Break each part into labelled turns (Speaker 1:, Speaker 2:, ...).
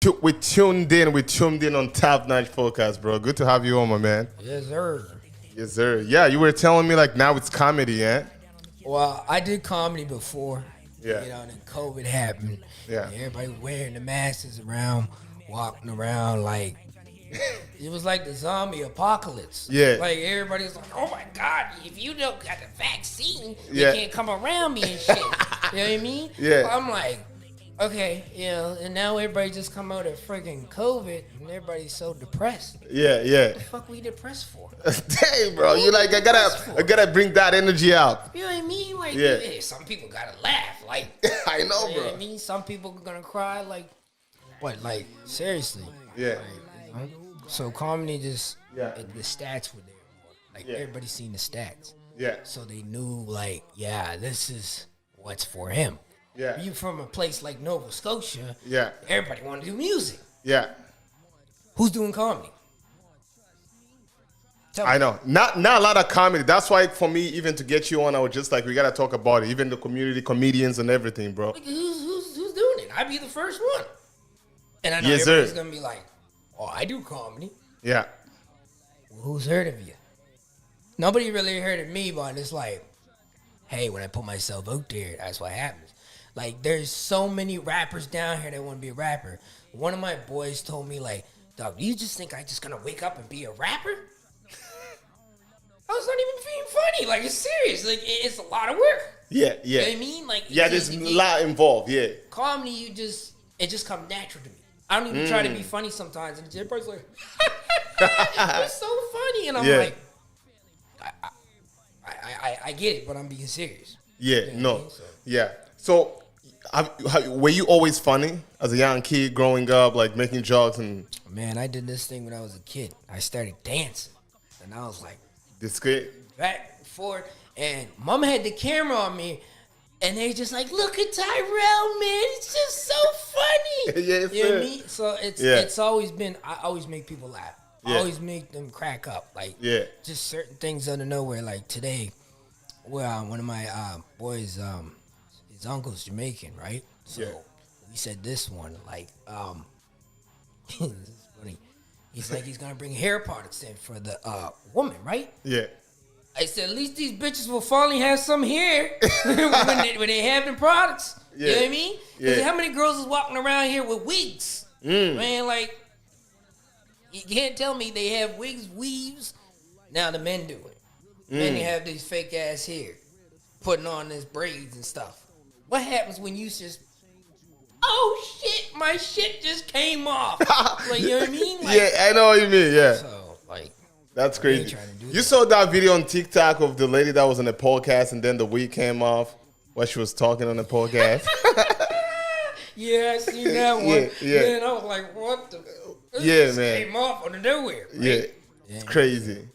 Speaker 1: We tuned in on Topnotch Podcast, bro. Good to have you on, my man.
Speaker 2: Yes, sir.
Speaker 1: Yes, sir. Yeah, you were telling me like now it's comedy, yeah?
Speaker 2: Well, I did comedy before.
Speaker 1: Yeah.
Speaker 2: You know, then COVID happened.
Speaker 1: Yeah.
Speaker 2: And everybody wearing the masks around, walking around like it was like the zombie apocalypse.
Speaker 1: Yeah.
Speaker 2: Like everybody was like, "Oh my God, if you don't got the vaccine,
Speaker 1: Yeah.
Speaker 2: you can't come around me and shit." You know what I mean?
Speaker 1: Yeah.
Speaker 2: I'm like, okay, and now everybody just come out of freaking COVID and everybody's so depressed.
Speaker 1: Yeah, yeah.
Speaker 2: What the fuck we depressed for?
Speaker 1: Dang, bro. You like I gotta bring that energy out.
Speaker 2: You know what I mean? Like,
Speaker 1: Yeah.
Speaker 2: hey, some people gotta laugh. Like,
Speaker 1: I know,
Speaker 2: you know what I
Speaker 1: bro.
Speaker 2: mean? Some people are gonna cry. Like, what? Like, seriously.
Speaker 1: Yeah.
Speaker 2: Like, so comedy just,
Speaker 1: Yeah.
Speaker 2: the stats were there. Like,
Speaker 1: Yeah.
Speaker 2: everybody seen the stats.
Speaker 1: Yeah.
Speaker 2: So they knew, like, yeah, this is what's for him.
Speaker 1: Yeah.
Speaker 2: You from a place like Nova Scotia.
Speaker 1: Yeah.
Speaker 2: Everybody want to do music.
Speaker 1: Yeah.
Speaker 2: Who's doing comedy? Tell
Speaker 1: I
Speaker 2: me.
Speaker 1: know. Not a lot of comedy. That's why for me, even to get you on, I was just like, we gotta talk about it. Even the community, comedians and everything, bro.
Speaker 2: Like, who's doing it? I'd be the first one. And I know
Speaker 1: Yes,
Speaker 2: everybody's
Speaker 1: sir.
Speaker 2: gonna be like, "Oh, I do comedy."
Speaker 1: Yeah.
Speaker 2: Well, who's heard of you? Nobody really heard of me, but it's like, hey, when I put myself out there, that's what happens. Like, there's so many rappers down here that want to be a rapper. One of my boys told me, like, "Dog, you just think I just gonna wake up and be a rapper?" I was not even being funny. Like, it's serious. Like, it's a lot of work.
Speaker 1: Yeah, yeah.
Speaker 2: You know what I mean? Like,
Speaker 1: Yeah, there's a lot involved, yeah.
Speaker 2: comedy, it just comes natural to me. I don't even try to be funny sometimes, and everybody's like, "It's so funny," and I'm
Speaker 1: Yeah.
Speaker 2: like, I get it, but I'm being serious.
Speaker 1: Yeah,
Speaker 2: You know what I
Speaker 1: no.
Speaker 2: mean? So-
Speaker 1: Yeah. So, were you always funny as a young kid growing up, like making jokes and
Speaker 2: Man, I did this thing when I was a kid. I started dancing, and I was like
Speaker 1: this kid?
Speaker 2: back and forth, and Mom had the camera on me. And they just like, "Look at Tyrell, man. It's just so funny."
Speaker 1: Yes,
Speaker 2: You know what I
Speaker 1: sir.
Speaker 2: mean? So
Speaker 1: Yeah.
Speaker 2: it's always been, I always make people laugh. I
Speaker 1: Yeah.
Speaker 2: always make them crack up. Like,
Speaker 1: Yeah.
Speaker 2: just certain things out of nowhere. Like today, well, one of my boys, his uncle's Jamaican, right? So
Speaker 1: Yeah.
Speaker 2: we said this one, like, this is funny. He's like, he's gonna bring hair products in for the woman, right?
Speaker 1: Yeah.
Speaker 2: I said, at least these bitches will finally have some hair when they have the products. You know what I mean? 'Cause
Speaker 1: Yeah.
Speaker 2: how many girls is walking around here with wigs? Man, like, you can't tell me they have wigs, weaves. Now the men do it. Men they have these fake ass hair, putting on this braids and stuff. What happens when you just, oh shit, my shit just came off? Like, you know what I mean? Like,
Speaker 1: Yeah, I know what you mean, yeah.
Speaker 2: So, like,
Speaker 1: That's
Speaker 2: ain't
Speaker 1: crazy.
Speaker 2: trying to do
Speaker 1: You
Speaker 2: that.
Speaker 1: saw that video on TikTok of the lady that was on the podcast and then the wig came off while she was talking on the podcast?
Speaker 2: yeah, I seen that one.
Speaker 1: Yeah, yeah.
Speaker 2: Man, I was like, what the? This
Speaker 1: Yeah,
Speaker 2: just
Speaker 1: man.
Speaker 2: Came off out of nowhere. Right?
Speaker 1: Yeah. It's crazy.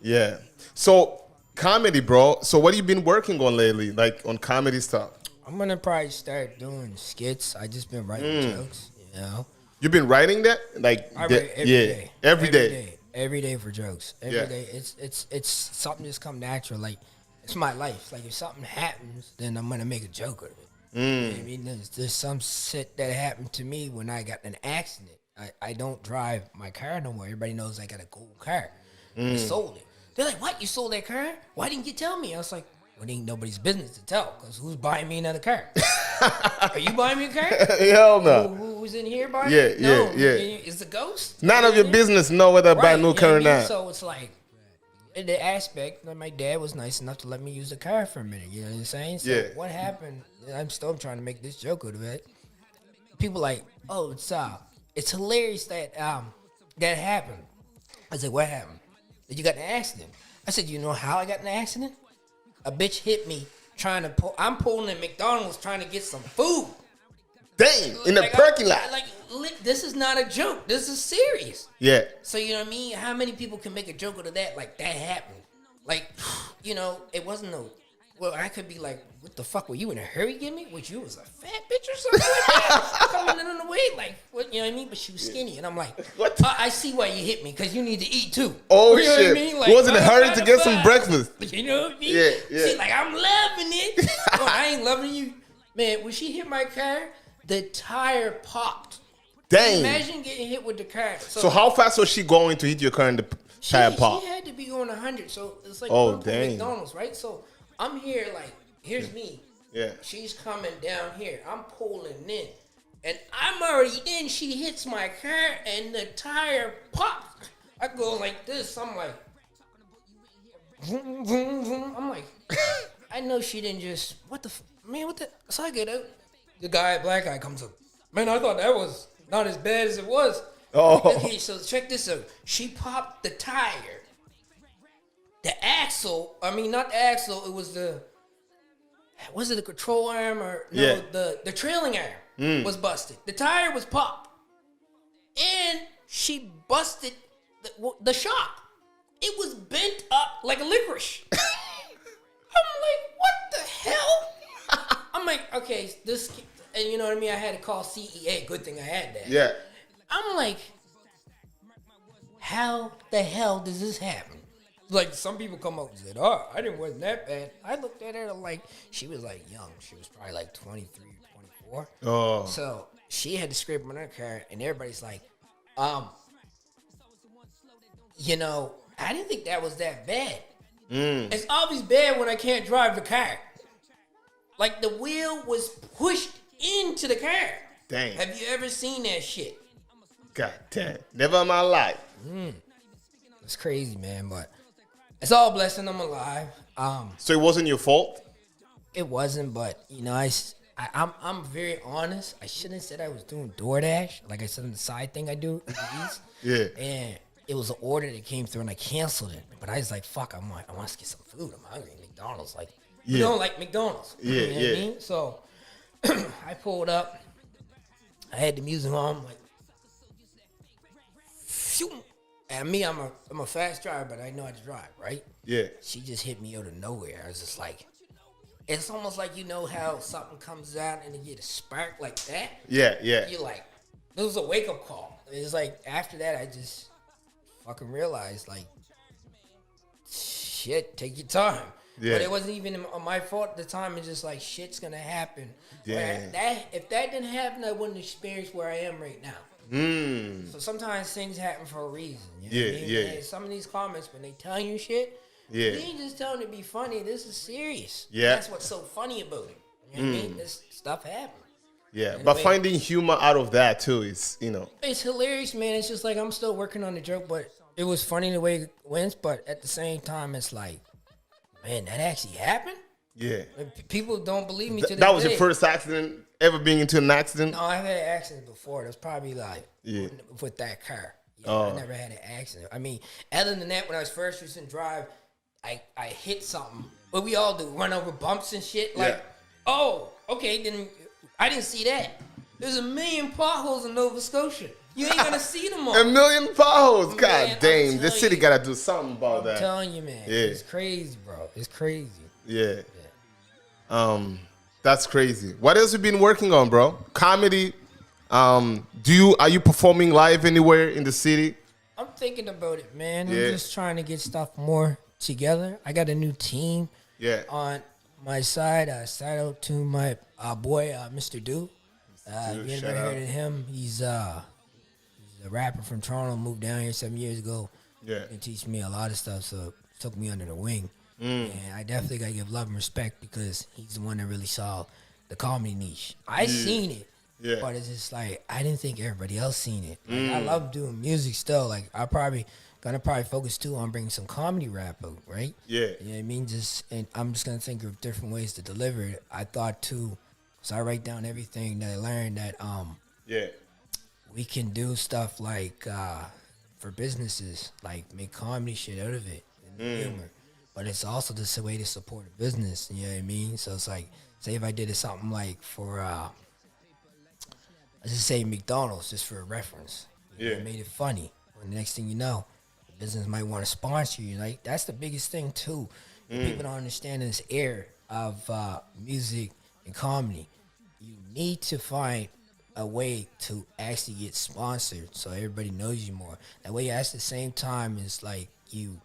Speaker 1: Yeah. So, comedy, bro. So, what have you been working on lately? Like, on comedy stuff?
Speaker 2: I'm gonna probably start doing skits. I just been writing jokes, you know.
Speaker 1: You've been writing that? Like,
Speaker 2: I write every day.
Speaker 1: Every day.
Speaker 2: Every day for jokes.
Speaker 1: Yeah.
Speaker 2: Every day. It's something just come natural. Like, it's my life. Like, if something happens, then I'm gonna make a joke of it. You know what I mean, there's some shit that happened to me when I got in an accident. I don't drive my car no more. Everybody knows I got a gold car. I sold it. They're like, "What? You sold that car? Why didn't you tell me?" I was like, "Well, it ain't nobody's business to tell, because who's buying me another car? Are you buying me a car?
Speaker 1: Hell no.
Speaker 2: Who's in here buying
Speaker 1: Yeah,
Speaker 2: it? No.
Speaker 1: yeah.
Speaker 2: It's a ghost?
Speaker 1: None of your business know whether I buy a new
Speaker 2: you know
Speaker 1: car or
Speaker 2: what I mean?
Speaker 1: not.
Speaker 2: So it's like, in the aspect that my dad was nice enough to let me use the car for a minute. You know what I'm saying? So
Speaker 1: Yeah.
Speaker 2: what happened? I'm still trying to make this joke out of it. People like, "Oh, it's hilarious that that happened." I said, "What happened?" "That you got in an accident." I said, "You know how I got in an accident? A bitch hit me trying to pull. I'm pulling at McDonald's trying to get some food.
Speaker 1: Dang, in the
Speaker 2: Like,
Speaker 1: parking lot.
Speaker 2: This is not a joke. This is serious."
Speaker 1: Yeah.
Speaker 2: So, you know what I mean? How many people can make a joke out of that? Like, that happened. Like, you know, it wasn't no... Well, I could be like, "What the fuck? Were you in a hurry to get me? Was you was a fat bitch or something like that? Coming in on the way? Like, what? You know what I mean? But she was skinny." And I'm like,
Speaker 1: What?
Speaker 2: I see why you hit me, because you need to eat too."
Speaker 1: Oh,
Speaker 2: You know
Speaker 1: shit.
Speaker 2: what I mean?
Speaker 1: He was in a hurry to get some
Speaker 2: blah.
Speaker 1: breakfast.
Speaker 2: You know what I mean?
Speaker 1: Yeah, yeah.
Speaker 2: She's like, "I'm loving it." "Oh, I ain't loving you." Man, when she hit my car, the tire popped.
Speaker 1: Dang.
Speaker 2: Imagine getting hit with the car.
Speaker 1: So how fast was she going to hit your car in the tire pop?
Speaker 2: She had to be going 100. So it's like
Speaker 1: Oh, dang.
Speaker 2: McDonald's, right? So I'm here, like, here's me.
Speaker 1: Yeah.
Speaker 2: She's coming down here. I'm pulling in. And I'm already in. She hits my car and the tire pops. I go like this. I'm like, vroom, vroom, vroom. I'm like, I know she didn't just, what the, man, what the, so I get out. The black guy comes up. Man, I thought that was not as bad as it was.
Speaker 1: Oh.
Speaker 2: Okay, so check this out. She popped the tire. The axle, I mean, not the axle, it was was it the control arm or, no,
Speaker 1: yeah.
Speaker 2: the trailing arm was busted. The tire was popped. And she busted the shock. It was bent up like a licorice. I'm like, what the hell? I'm like, okay, this, and you know what I mean? I had to call CEA. Good thing I had that.
Speaker 1: Yeah.
Speaker 2: I'm like, how the hell does this happen? Like, some people come up and said, oh, I didn't wasn't that bad. I looked at her like, she was like young. She was probably like 23 or 24.
Speaker 1: Oh.
Speaker 2: So she had to scrape on her car, and everybody's like, you know, I didn't think that was that bad. It's always bad when I can't drive the car. Like, the wheel was pushed into the car.
Speaker 1: Dang.
Speaker 2: Have you ever seen that shit?
Speaker 1: God damn. Never in my life.
Speaker 2: It's crazy, man, but it's all a blessing I'm alive.
Speaker 1: So it wasn't your fault?
Speaker 2: It wasn't, but, you know, I'm very honest. I shouldn't have said I was doing DoorDash. Like I said, on the side thing I do in the East.
Speaker 1: Yeah.
Speaker 2: And it was an order that came through, and I canceled it. But I was like, fuck, I want to get some food. I'm hungry. McDonald's, like, you don't like McDonald's.
Speaker 1: Yeah,
Speaker 2: you know what I mean? So I pulled up. I had the music on, like, phew. And me, I'm a fast driver, but I know how to drive, right?
Speaker 1: Yeah.
Speaker 2: She just hit me out of nowhere. I was just like, it's almost like, you know how something comes out and you get a spark like that?
Speaker 1: Yeah, yeah.
Speaker 2: You're like, it was a wake-up call. It's like, after that, I just fucking realized, like, shit, take your time.
Speaker 1: Yeah.
Speaker 2: But it wasn't even my fault at the time. It's just like, shit's gonna happen.
Speaker 1: Yeah.
Speaker 2: If that didn't happen, I wouldn't experience where I am right now. So sometimes things happen for a reason. You know what I mean?
Speaker 1: Yeah.
Speaker 2: And some of these comments, when they tell you shit, you ain't just telling it to be funny. This is serious.
Speaker 1: Yeah.
Speaker 2: That's what's so funny about it. You know what I mean? This stuff happens.
Speaker 1: Yeah, but finding humor out of that too is, you know.
Speaker 2: It's hilarious, man. It's just like, I'm still working on the joke, but it was funny the way it went. But at the same time, it's like, man, that actually happened?
Speaker 1: Yeah.
Speaker 2: People don't believe me to this
Speaker 1: That was
Speaker 2: day.
Speaker 1: your first accident, ever being into an accident?
Speaker 2: No, I've had accidents before. That's probably like with that car. Yeah, I never had an accident. I mean, other than that, when I was first using drive, I hit something. But we all do, run over bumps and shit. Like, oh, okay, then I didn't see that. There's a million potholes in Nova Scotia. You ain't gonna see them all.
Speaker 1: A million potholes. God
Speaker 2: Man,
Speaker 1: damn, the city gotta do something about that.
Speaker 2: I'm telling you, man.
Speaker 1: Yeah.
Speaker 2: It's crazy, bro. It's crazy.
Speaker 1: Yeah. That's crazy. What else you been working on, bro? Comedy. Are you performing live anywhere in the city?
Speaker 2: I'm thinking about it, man.
Speaker 1: Yeah.
Speaker 2: I'm just trying to get stuff more together. I got a new team on my side. Shout out to my boy, Mr. Do. If you ever heard of him, he's a rapper from Toronto, moved down here 7 years ago.
Speaker 1: Yeah.
Speaker 2: And teach me a lot of stuff, so took me under the wing. And I definitely got to give love and respect because he's the one that really saw the comedy niche. I seen it, but it's just like, I didn't think everybody else seen it. Like, I love doing music still. Like, I gonna focus too on bringing some comedy rap out, right?
Speaker 1: Yeah.
Speaker 2: You know what I mean? And I'm just gonna think of different ways to deliver it. I thought too, so I write down everything that I learned that we can do stuff like for businesses, like make comedy shit out of it and humor. But it's also just a way to support a business, you know what I mean? So it's like, say if I did something like for, let's just say McDonald's, just for a reference. You know, I made it funny. And the next thing you know, the business might want to sponsor you. Like, that's the biggest thing, too. People don't understand this air of music and comedy. You need to find a way to actually get sponsored so everybody knows you more. That way, at the same time, it's like you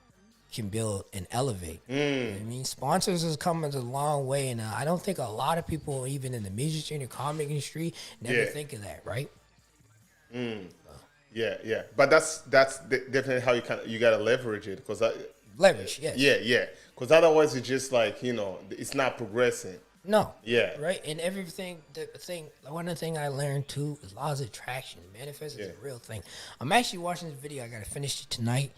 Speaker 2: can build and elevate. You know what I mean? Sponsors has come a long way, and I don't think a lot of people, even in the music industry, the comic industry, never think of that, right?
Speaker 1: Yeah, yeah. But definitely how you gotta leverage it, because
Speaker 2: Leverage, yes.
Speaker 1: yeah. Because otherwise, it's just like, it's not progressing.
Speaker 2: No.
Speaker 1: Yeah.
Speaker 2: Right? And everything, one of the things I learned too is laws of attraction. Manifest is a real thing. I'm actually watching this video. I got to finish it tonight.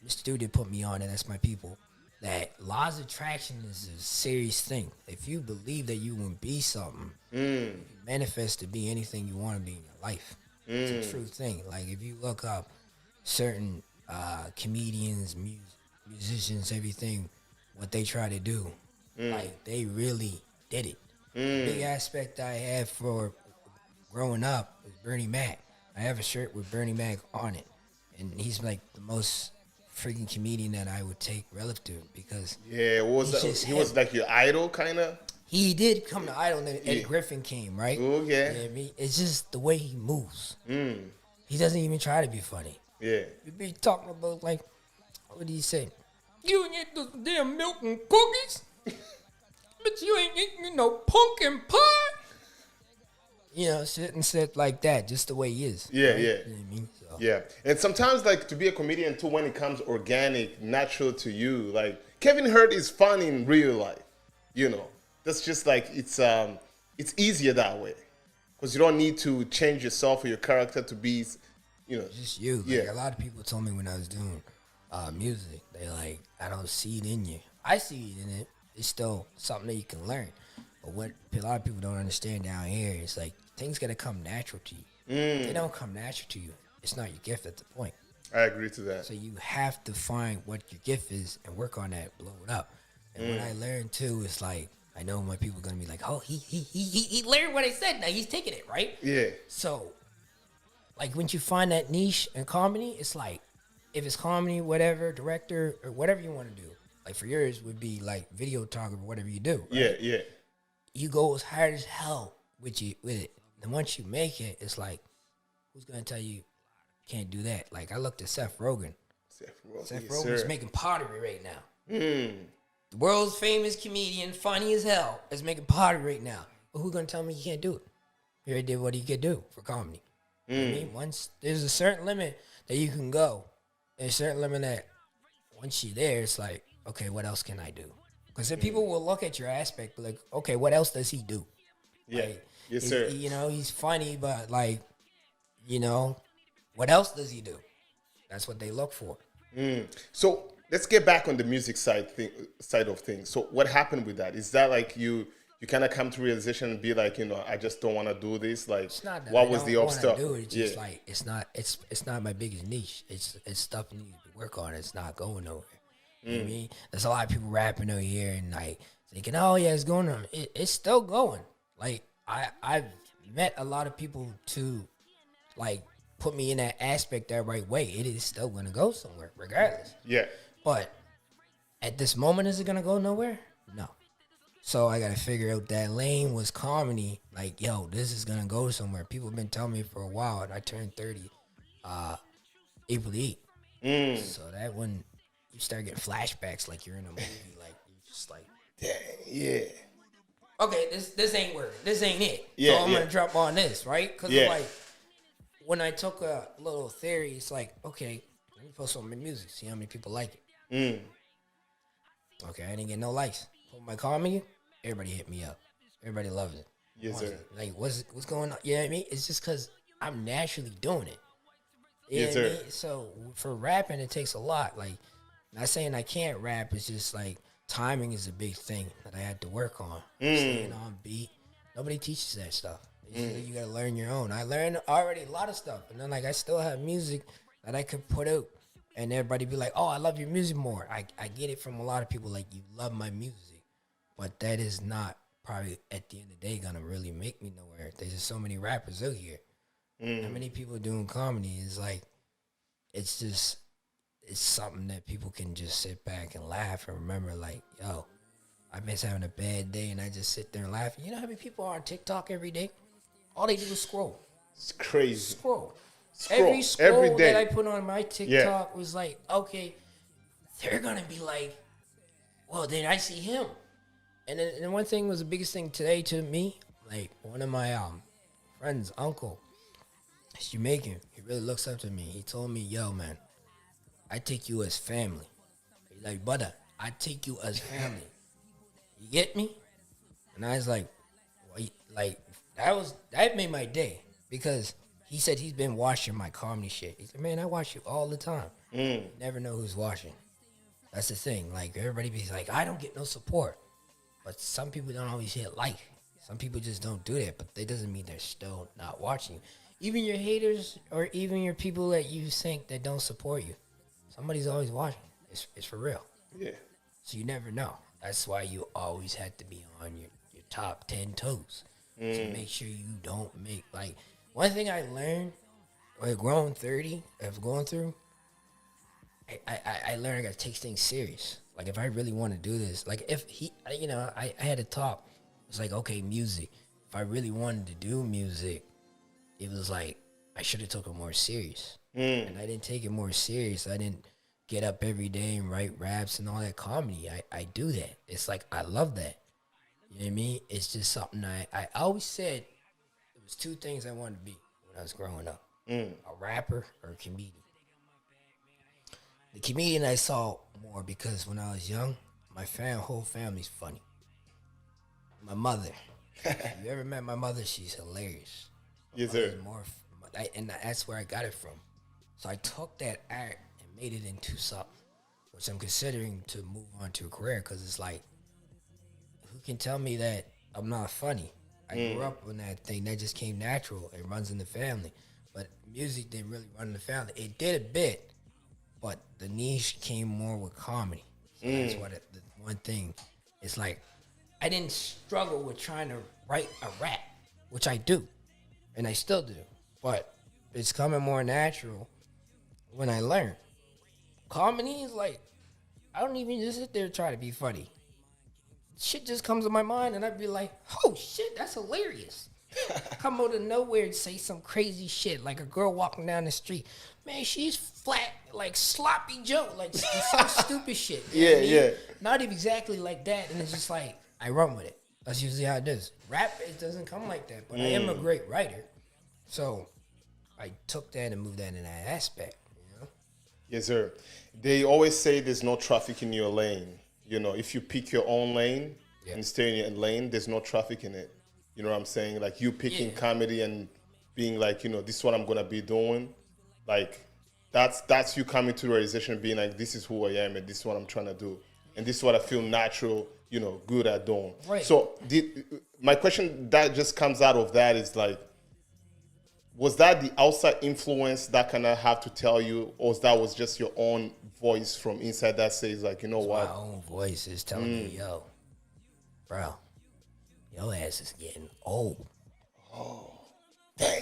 Speaker 2: Mr. Dude did put me on it. That's my people. That laws of attraction is a serious thing. If you believe that you will be something, you manifest to be anything you want to be in your life. It's a true thing. Like if you look up certain comedians, musicians, everything, what they try to do, like they really did it. The big aspect I had for growing up was Bernie Mac. I have a shirt with Bernie Mac on it, and he's like the most freaking comedian that I would take relative because
Speaker 1: what was that? He was like your idol, kind of.
Speaker 2: He did come to Idol, and then Eddie Griffin came, right?
Speaker 1: Okay.
Speaker 2: You know what I mean? It's just the way he moves. He doesn't even try to be funny.
Speaker 1: Yeah.
Speaker 2: He be talking about, like, what did he say? You ain't eat those damn milk and cookies? But you ain't eating no pumpkin pie? You know, shit like that, just the way he is.
Speaker 1: Yeah,
Speaker 2: right?
Speaker 1: yeah.
Speaker 2: You know what I mean? So.
Speaker 1: Yeah. And sometimes, like, to be a comedian, too, when it comes organic, natural to you, like, Kevin Hart is fun in real life, That's just like, it's easier that way. Because you don't need to change yourself or your character to be,
Speaker 2: Just you. Like, a lot of people told me when I was doing music, they like, I don't see it in you. I see it in it. It's still something that you can learn. But what a lot of people don't understand down here is like, things got to come natural to you. They don't come natural to you. It's not your gift at the point.
Speaker 1: I agree to that.
Speaker 2: So you have to find what your gift is and work on that, blow it up. And what I learned too is like, I know my people are gonna be like, oh, he learned what I said. Now he's taking it, right?
Speaker 1: Yeah.
Speaker 2: So, like when you find that niche in comedy, it's like, if it's comedy, whatever, director or whatever you want to do. Like for yours would be like videographer, whatever you do. Right?
Speaker 1: Yeah.
Speaker 2: You go as hard as hell with it. And once you make it, it's like, who's gonna tell you can't do that? Like I looked at Seth Rogen. Seth Rogen's making pottery right now. The world's famous comedian, funny as hell, is making pottery right now. But who's gonna tell me you can't do it? He already did what he could do for comedy. I mean, once there's a certain limit that you can go, there's a certain limit that once you're there, it's like, okay, what else can I do? Because then people will look at your aspect, like, okay, what else does he do?
Speaker 1: Yeah,
Speaker 2: like,
Speaker 1: yes, sir.
Speaker 2: He's funny, but like, what else does he do? That's what they look for.
Speaker 1: So let's get back on the music side of things. So what happened with that? Is that like you kind of come to realization and be like, I just don't want to do this? Like,
Speaker 2: it's not that
Speaker 1: what
Speaker 2: I
Speaker 1: was
Speaker 2: don't
Speaker 1: the obstacle?
Speaker 2: It's just like it's not my biggest niche. It's stuff you need to work on. It's not going nowhere. You know what I mean? There's a lot of people rapping over here and like thinking, oh yeah, it's going on. It's still going. Like I've met a lot of people to like put me in that aspect that right way. It is still gonna go somewhere, regardless.
Speaker 1: Yeah.
Speaker 2: But at this moment, is it gonna go nowhere? No. So I gotta figure out that lane was comedy. Like, yo, this is gonna go somewhere. People have been telling me for a while, and I turned 30 April 8th. So that when you start getting flashbacks, like you're in a movie, like you're just like,
Speaker 1: dang, yeah.
Speaker 2: Okay, this ain't working. This ain't it.
Speaker 1: Yeah,
Speaker 2: so I'm gonna drop on this, right? Because like when I took a little theory, it's like, okay, let me post something in music, see how many people like it. Okay, I didn't get no likes. Put my comedy, everybody hit me up. Everybody loves it.
Speaker 1: Yes, sir.
Speaker 2: Like, what's going on? You know what I mean? It's just because I'm naturally doing it. You
Speaker 1: Yes,
Speaker 2: know what
Speaker 1: sir.
Speaker 2: I mean? So for rapping, it takes a lot. Like, not saying I can't rap. It's just like timing is a big thing that I had to work on. Staying on beat. Nobody teaches that stuff. You gotta learn your own. I learned already a lot of stuff, and then like I still have music that I could put out, and everybody be like, "Oh, I love your music more." I get it from a lot of people, like, you love my music, but that is not probably at the end of the day gonna really make me nowhere. There's just so many rappers out here. How many people doing comedy is like, it's something that people can just sit back and laugh and remember, like, yo, I miss having a bad day, and I just sit there and laugh. You know how many people are on TikTok every day? All they do is scroll.
Speaker 1: It's crazy.
Speaker 2: Scroll.
Speaker 1: Every
Speaker 2: Every
Speaker 1: day.
Speaker 2: that I put on my TikTok was like, okay, they're gonna be like, well, then I see him. And then one thing was the biggest thing today to me, like one of my friend's uncle, He's Jamaican. He really looks up to me. He told me, yo, man, I take you as family. He's like, brother, I take you as family. You get me? And I was like, like that made my day because he said he's been watching my comedy shit. He said, man, I watch you all the time. Never know who's watching. That's the thing. Like everybody be like, I don't get no support, but some people don't always hit like. Some people just don't do that, but that doesn't mean they're still not watching you. Even your haters or even your people that you think that don't support you, somebody's always watching. It's for real.
Speaker 1: Yeah.
Speaker 2: So you never know. That's why you always have to be on your top 10 toes to make sure you don't make, like, one thing I learned, like, growing 30, of going through, I learned I got to take things serious. Like, if I really want to do this, like, if he, you know, I had a talk. It's like, okay, music. If I really wanted to do music, it was like, I should have took it more serious. And I didn't take it more serious. I didn't get up every day and write raps and all that comedy. I do that. It's like, I love that. You know what I mean? It's just something I always said it was two things I wanted to be when I was growing up. A rapper or a comedian. The comedian I saw more because when I was young, my whole family's funny. My mother. If you ever met my mother, she's hilarious.
Speaker 1: Yes, sir.
Speaker 2: And that's where I got it from. So I took that art and made it into something, which I'm considering to move on to a career because it's like, who can tell me that I'm not funny? I grew up on that thing. That just came natural. It runs in the family. But music didn't really run in the family. It did a bit, but the niche came more with comedy. So that's what the one thing. It's like, I didn't struggle with trying to write a rap, which I do, and I still do. But it's coming more natural when I learn. Comedy is like, I don't even just sit there and try to be funny. Shit just comes to my mind, and I'd be like, oh, shit, that's hilarious. Come out of nowhere and say some crazy shit, like a girl walking down the street. Man, she's flat, like sloppy Joe, like some stupid shit. You know what I mean? Not even exactly like that, and it's just like, I run with it. That's usually how it is. Rap, it doesn't come like that, but I am a great writer. So I took that and moved that in that aspect, you know?
Speaker 1: Yes, sir. They always say there's no traffic in your lane. You know, if you pick your own lane and stay in your lane, there's no traffic in it. You know what I'm saying? Like you picking comedy and being like, you know, this is what I'm going to be doing. Like that's you coming to the realization being like, this is who I am and this is what I'm trying to do. And this is what I feel natural, you know, good at doing.
Speaker 2: Right.
Speaker 1: So my question that just comes out of that is like, was that the outside influence that kind of have to tell you, or was just your own voice from inside that says like, you know what?
Speaker 2: My own voice is telling me, yo, bro, your ass is getting old. Oh,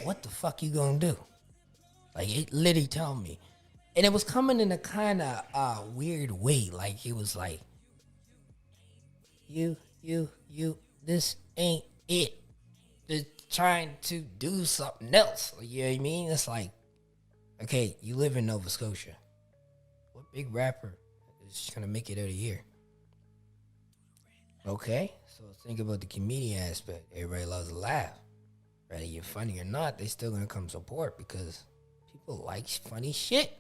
Speaker 2: what the fuck you gonna do? Like it literally told me, and it was coming in a kind of weird way. Like it was like, you, this ain't it. They're trying to do something else. You know what I mean? It's like, okay, you live in Nova Scotia. What big rapper is gonna make it out of here? Okay, so think about the comedian aspect. Everybody loves to laugh. Whether you're funny or not, they still gonna come support because people like funny shit.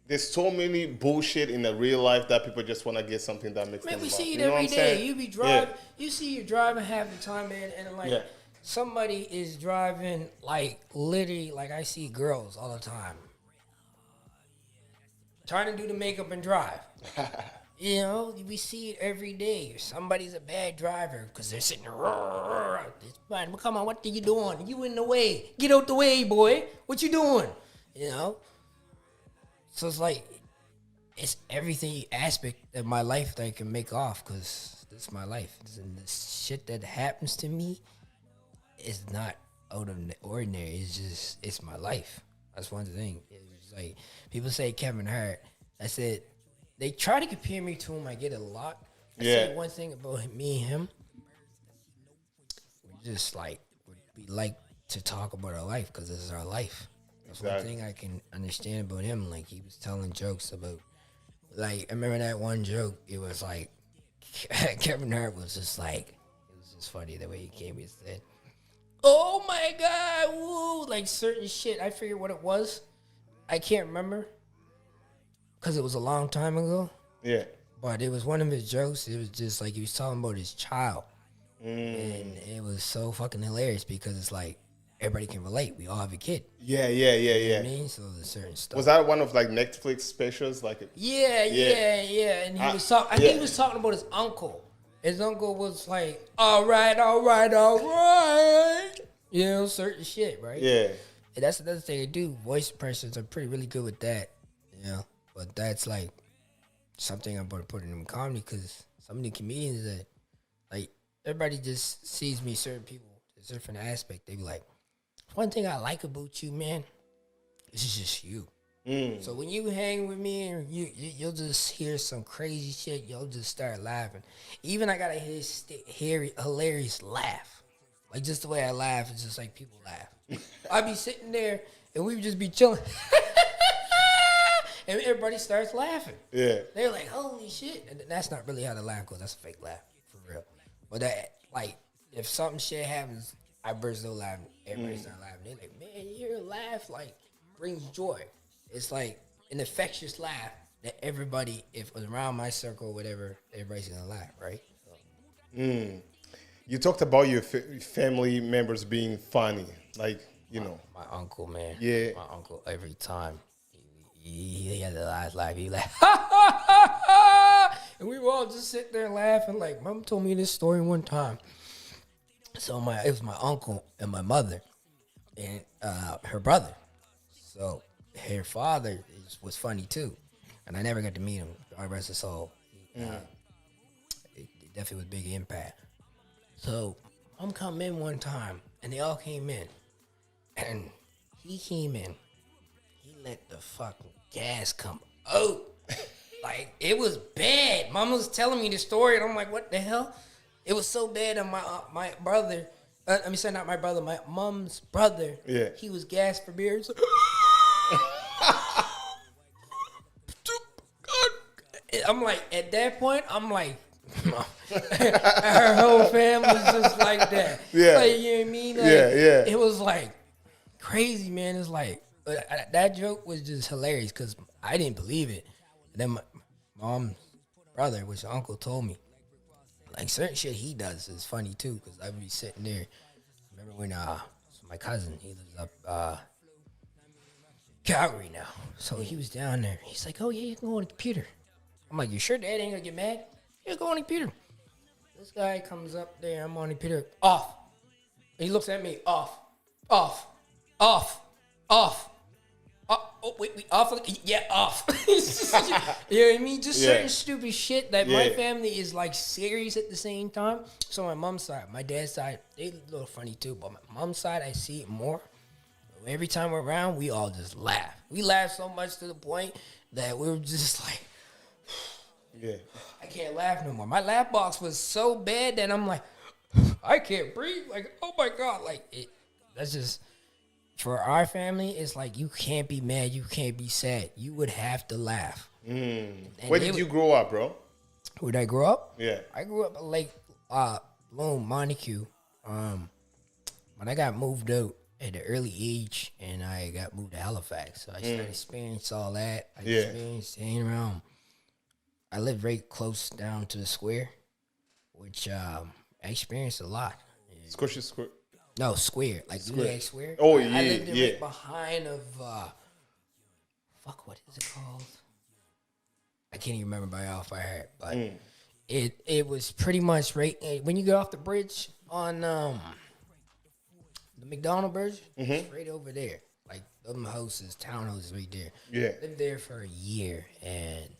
Speaker 1: There's so many bullshit in the real life that people just want to get something that makes them
Speaker 2: Man, we
Speaker 1: laugh.
Speaker 2: see it
Speaker 1: You know
Speaker 2: every
Speaker 1: what I'm
Speaker 2: day.
Speaker 1: saying?
Speaker 2: You be driving, you see you driving half the time, man, and like
Speaker 1: Yeah.
Speaker 2: somebody is driving like literally, like I see girls all the time trying to do the makeup and drive. You know, we see it every day. Somebody's a bad driver because they're sitting there. It's fine. Well, come on, what are you doing? You in the way. Get out the way, boy. What you doing? You know? So it's like, it's everything aspect of my life that I can make off because this is my life. And this shit that happens to me is not out of the ordinary. It's just, it's my life. That's one thing. It's like, people say Kevin Hart. I said, they try to compare me to him. I get a lot. I say one thing about me and him. We're just like, we like to talk about our life because this is our life. That's one thing I can understand about him. Like, he was telling jokes about, like, I remember that one joke. It was like, Kevin Hart was just like, it was just funny the way he came and said, oh my God, woo, like certain shit. I forget what it was. I can't remember because it was a long time ago.
Speaker 1: Yeah.
Speaker 2: But it was one of his jokes. It was just like he was talking about his child. And it was so fucking hilarious because it's like everybody can relate. We all have a kid.
Speaker 1: Yeah.
Speaker 2: You know what I mean? So there's certain stuff.
Speaker 1: Was that one of like Netflix specials? Like,
Speaker 2: Yeah. And he was talking. I think he was talking about his uncle. His uncle was like, all right. You know, certain shit, right?
Speaker 1: yeah.
Speaker 2: And that's another thing they do. Voice impressions are pretty really good with that. You know, but that's like something I'm going to put in comedy because some of the comedians that like everybody just sees me certain people a different aspect. They be like, one thing I like about you, man, this is just you. So when you hang with me and you'll just hear some crazy shit, you'll just start laughing. Even I gotta hear hilarious laugh. Like just the way I laugh, it's just like people laugh. I'd be sitting there and we would just be chilling. And everybody starts laughing.
Speaker 1: Yeah.
Speaker 2: They're like, holy shit. And that's not really how the laugh goes. That's a fake laugh, for real. But that, like, if something shit happens, I burst out laughing. Everybody start laughing. They're like, man, your laugh, like, brings joy. It's like an infectious laugh that everybody, if it was around my circle or whatever, everybody's going to laugh, right? So.
Speaker 1: You talked about your family members being funny. Like, you know.
Speaker 2: My uncle, man.
Speaker 1: Yeah.
Speaker 2: My uncle, every time. He had the last laugh. He like, ha, ha, ha, ha. And we were all just sitting there laughing. Like, Mom told me this story one time. So it was my uncle and my mother and her brother. So her father was funny too. And I never got to meet him. God rest his soul. It definitely was a big impact. So Mom come in one time and they all came in. And he came in. He let the fucking gas come out. Like, it was bad. Mom was telling me the story, and I'm like, what the hell? It was so bad that my brother, not my brother, my mom's brother, he was gassed for beer. Like, I'm like, at that point, I'm like, her whole family's just like that.
Speaker 1: Yeah.
Speaker 2: Like, you know what I mean? Like, it was like crazy, man. It's like, that joke was just hilarious because I didn't believe it. And then my mom's brother, which uncle, told me, like, certain shit he does is funny too because I'd be sitting there. Remember when my cousin, he lives up Calgary now, so he was down there. He's like, oh yeah, you can go on the computer. I'm like, you sure Dad ain't gonna get mad? Yeah, go on the computer. This guy comes up there, I'm on the computer, off. And he looks at me, off. Oh, wait, off? Yeah, off. You know what I mean? Just certain stupid shit that my family is, like, serious at the same time. So my mom's side, my dad's side, they a little funny too. But my mom's side, I see it more. Every time we're around, we all just laugh. We laugh so much to the point that we were just like, I can't laugh no more. My laugh box was so bad that I'm like, I can't breathe. Like, oh my God. Like, that's just... For our family, it's like you can't be mad, you can't be sad. You would have to laugh.
Speaker 1: Where did you grow up, bro?
Speaker 2: Where did I grow up?
Speaker 1: Yeah.
Speaker 2: I grew up like Lone Montague. When I got moved out at an early age and I got moved to Halifax. So I started experiencing all that. I experienced hanging around. I lived right close down to the square, which I experienced a lot.
Speaker 1: Squishy Square.
Speaker 2: No, Square. Like Square. Square.
Speaker 1: Oh,
Speaker 2: I lived right behind of, what is it called? I can't even remember by heart, but it was pretty much right, when you get off the bridge on the McDonald Bridge, it's right over there. Like, them houses, townhouses right there.
Speaker 1: Yeah.
Speaker 2: Lived there for a year, and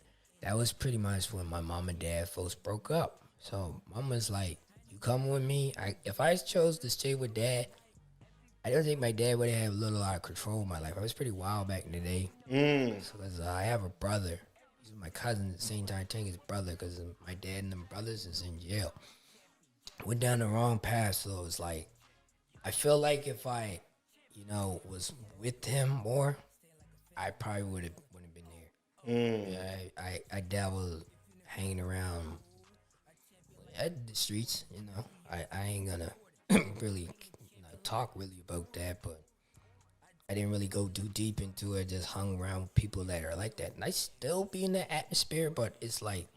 Speaker 2: that was pretty much when my mom and dad first broke up. So, mom was like, you come with me. If I chose to stay with Dad, I don't think my dad would have a little out of control in my life. I was pretty wild back in the day. So I have a brother. He's my cousin at the same time. I think his brother because my dad and them brothers is in jail. Went down the wrong path, so it's like I feel like if I, was with him more, I probably wouldn't been there. Yeah, I dabbled hanging around at the streets, I ain't gonna really talk really about that, but I didn't really go too deep into it. Just hung around with people that are like that. And I still be in that atmosphere, but it's like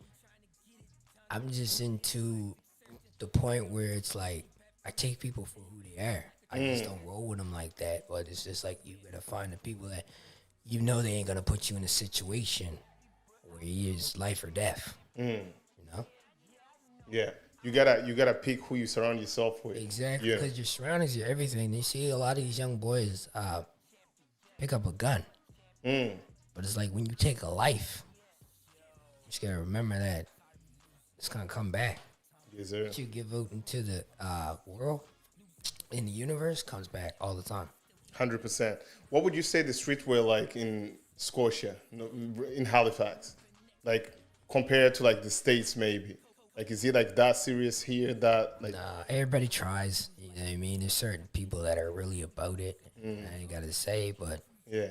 Speaker 2: I'm just into the point where it's like I take people for who they are. I just don't roll with them like that. But it's just like you gotta find the people that you know they ain't gonna put you in a situation where it's life or death. You know?
Speaker 1: Yeah. You gotta pick who you surround yourself with.
Speaker 2: Exactly,
Speaker 1: Yeah.
Speaker 2: because your surroundings, your everything. You see a lot of these young boys pick up a gun, but it's like when you take a life, you just gotta remember that it's gonna come back.
Speaker 1: Yes, sir.
Speaker 2: What you give out into the world, in the universe, comes back all the time.
Speaker 1: 100%. What would you say the streets were like in Scotia, in Halifax, like compared to like the States maybe? Like, is it like that serious here? That like,
Speaker 2: Everybody tries. You know what I mean? There's certain people that are really about it. I ain't gotta say, but
Speaker 1: yeah,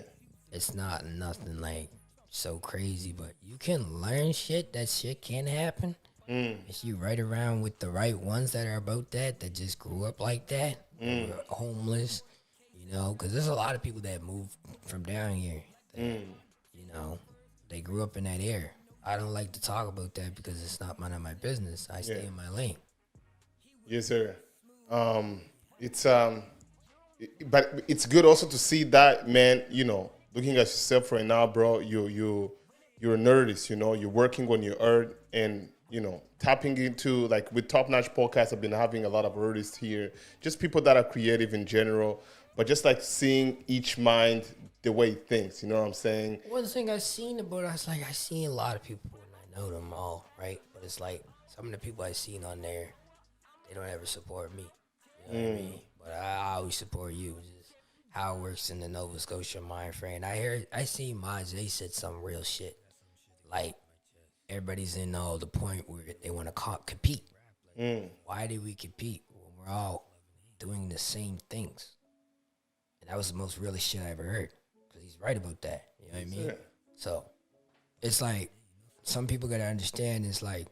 Speaker 2: it's not nothing like so crazy. But you can learn shit. That shit can happen. If you right around with the right ones that are about that just grew up like that, that were homeless, you know, because there's a lot of people that moved from down here. That, you know, they grew up in that area. I don't like to talk about that because it's not none of my business. I stay in my lane.
Speaker 1: yes, sir. But it's good also to see that, man. You know, looking at yourself right now, bro. You're an artist. You know, you're working on your art and, you know, tapping into, like, with Topnotch podcast, I've been having a lot of artists here, just people that are creative in general, but just like seeing each mind the way it thinks, you know what I'm saying?
Speaker 2: One thing I seen about it, I was like, I seen a lot of people and I know them all, right? But it's like some of the people I seen on there, they don't ever support me. You know what I mean? But I always support you. It's just how it works in the Nova Scotia mind frame. I seen Maj, they said some real shit. Like, everybody's in the point where they want to compete. Why do we compete when we're all doing the same things? And that was the most realest shit I ever heard. Because he's right about that. You know what I mean? So, it's like, some people got to understand, it's like,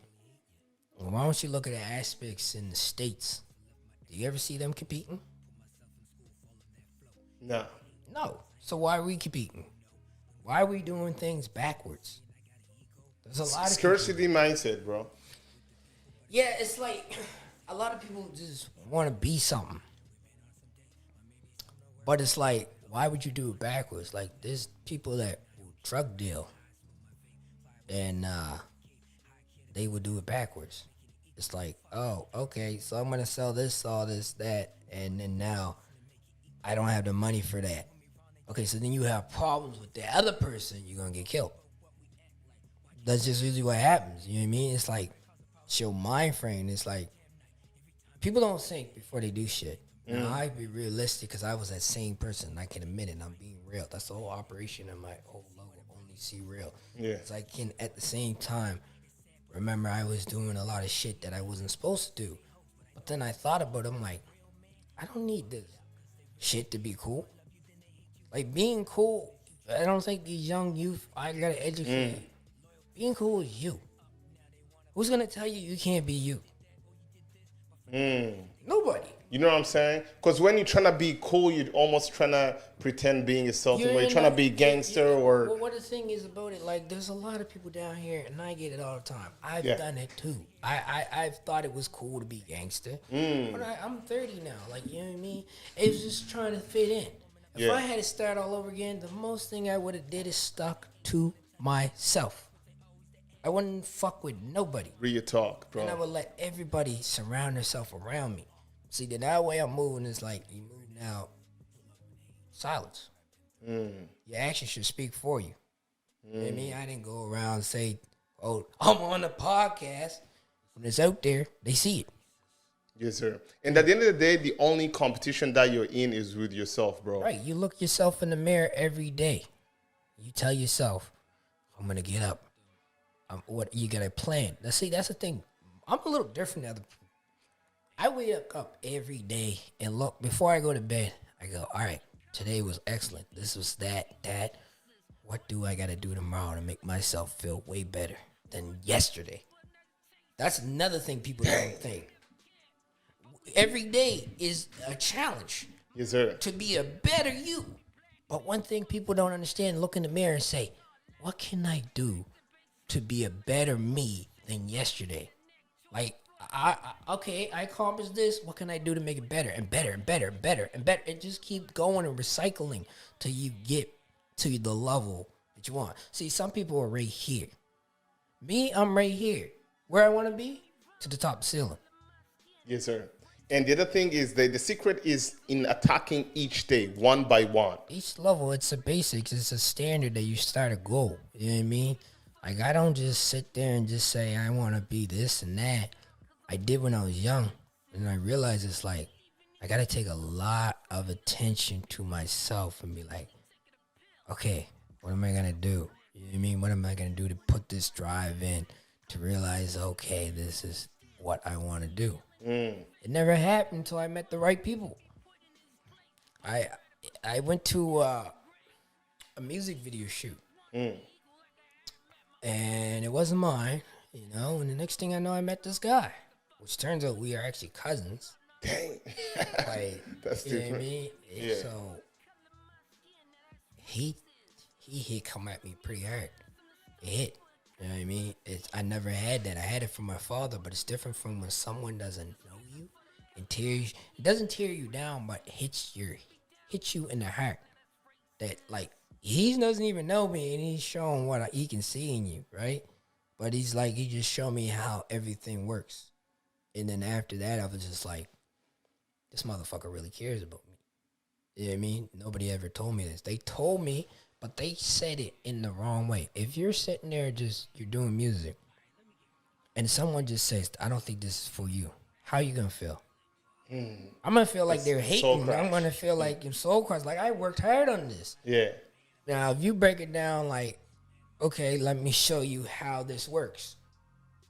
Speaker 2: well, why don't you look at the aspects in the States? Do you ever see them competing?
Speaker 1: No.
Speaker 2: No. So why are we competing? Why are we doing things backwards? There's a lot of
Speaker 1: scarcity mindset, bro.
Speaker 2: Yeah, it's like a lot of people just want to be something. But it's like, why would you do it backwards? Like, there's people that will drug deal and they would do it backwards. It's like, oh, okay, so I'm going to sell this, all this, that, and then now I don't have the money for that. Okay, so then you have problems with the other person, you're going to get killed. That's just usually what happens. You know what I mean? It's like, it's your mind frame. It's like, people don't think before they do shit. Now, I be realistic because I was that same person. I can admit it, and I'm being real. That's the whole operation of my whole logo, only Seereal.
Speaker 1: Yeah.
Speaker 2: So I can, at the same time, remember I was doing a lot of shit that I wasn't supposed to do. But then I thought about it, I'm like, I don't need this shit to be cool. Like, being cool, I don't think these young youth, I gotta educate you. Being cool is you. Who's gonna tell you you can't be you? Nobody.
Speaker 1: You know what I'm saying? Because when you're trying to be cool, you're almost trying to pretend being yourself. When you're trying to be gangster or...
Speaker 2: Well, what the thing is about it, like, there's a lot of people down here, and I get it all the time. I've done it, too. I've thought it was cool to be gangster. But I'm 30 now. Like, you know what I mean? It was just trying to fit in. If I had to start all over again, the most thing I would have did is stuck to myself. I wouldn't fuck with nobody.
Speaker 1: Real talk, bro.
Speaker 2: And I would let everybody surround themselves around me. See, that way I'm moving is like, you move now, silence. Your actions should speak for you. You know what I mean? I didn't go around and say, oh, I'm on the podcast. When it's out there, they see it.
Speaker 1: Yes, sir. And at the end of the day, the only competition that you're in is with yourself, bro.
Speaker 2: Right. You look yourself in the mirror every day. You tell yourself, I'm going to get up. What you got a plan. Now, see, that's the thing. I'm a little different than other people. I wake up every day and look, before I go to bed, I go, all right, today was excellent. This was that. What do I got to do tomorrow to make myself feel way better than yesterday? That's another thing people don't think. Every day is a challenge.
Speaker 1: Yes, sir.
Speaker 2: To be a better you. But one thing people don't understand, look in the mirror and say, what can I do to be a better me than yesterday? Like, I accomplished this. What can I do to make it better and better and better and better and better? And just keep going and recycling till you get to the level that you want. See, some people are right here. Me, I'm right here. Where I want to be? To the top of the ceiling.
Speaker 1: Yes, sir. And the other thing is that the secret is in attacking each day, one by one.
Speaker 2: Each level, it's a basics. It's a standard that you start a goal. You know what I mean? Like, I don't just sit there and just say, I want to be this and that. I did when I was young. And I realized it's like, I got to take a lot of attention to myself and be like, okay, what am I going to do? You know what I mean? What am I going to do to put this drive in to realize, okay, this is what I want to do? It never happened until I met the right people. I went to a music video shoot. And it wasn't mine, you know. And the next thing I know, I met this guy, which turns out we are actually cousins.
Speaker 1: Dang.
Speaker 2: Like,
Speaker 1: That's
Speaker 2: you know what I
Speaker 1: different.
Speaker 2: mean?
Speaker 1: Yeah.
Speaker 2: So he come at me pretty hard. It hit. You know what I mean? I never had that. I had it from my father, but it's different from when someone doesn't know you and tears. It doesn't tear you down, but hits you in the heart. That, like, he doesn't even know me, and he's showing what he can see in you, right? But he just showed me how everything works. And then after that, I was just like, this motherfucker really cares about me. You know what I mean? Nobody ever told me this. They told me, but they said it in the wrong way. If you're sitting there you're doing music, and someone just says, I don't think this is for you, how you going to feel? I'm going to feel like they're hating. I'm going to feel like I'm soul crushed. Like, I worked hard on this.
Speaker 1: Yeah.
Speaker 2: Now, if you break it down like, okay, let me show you how this works.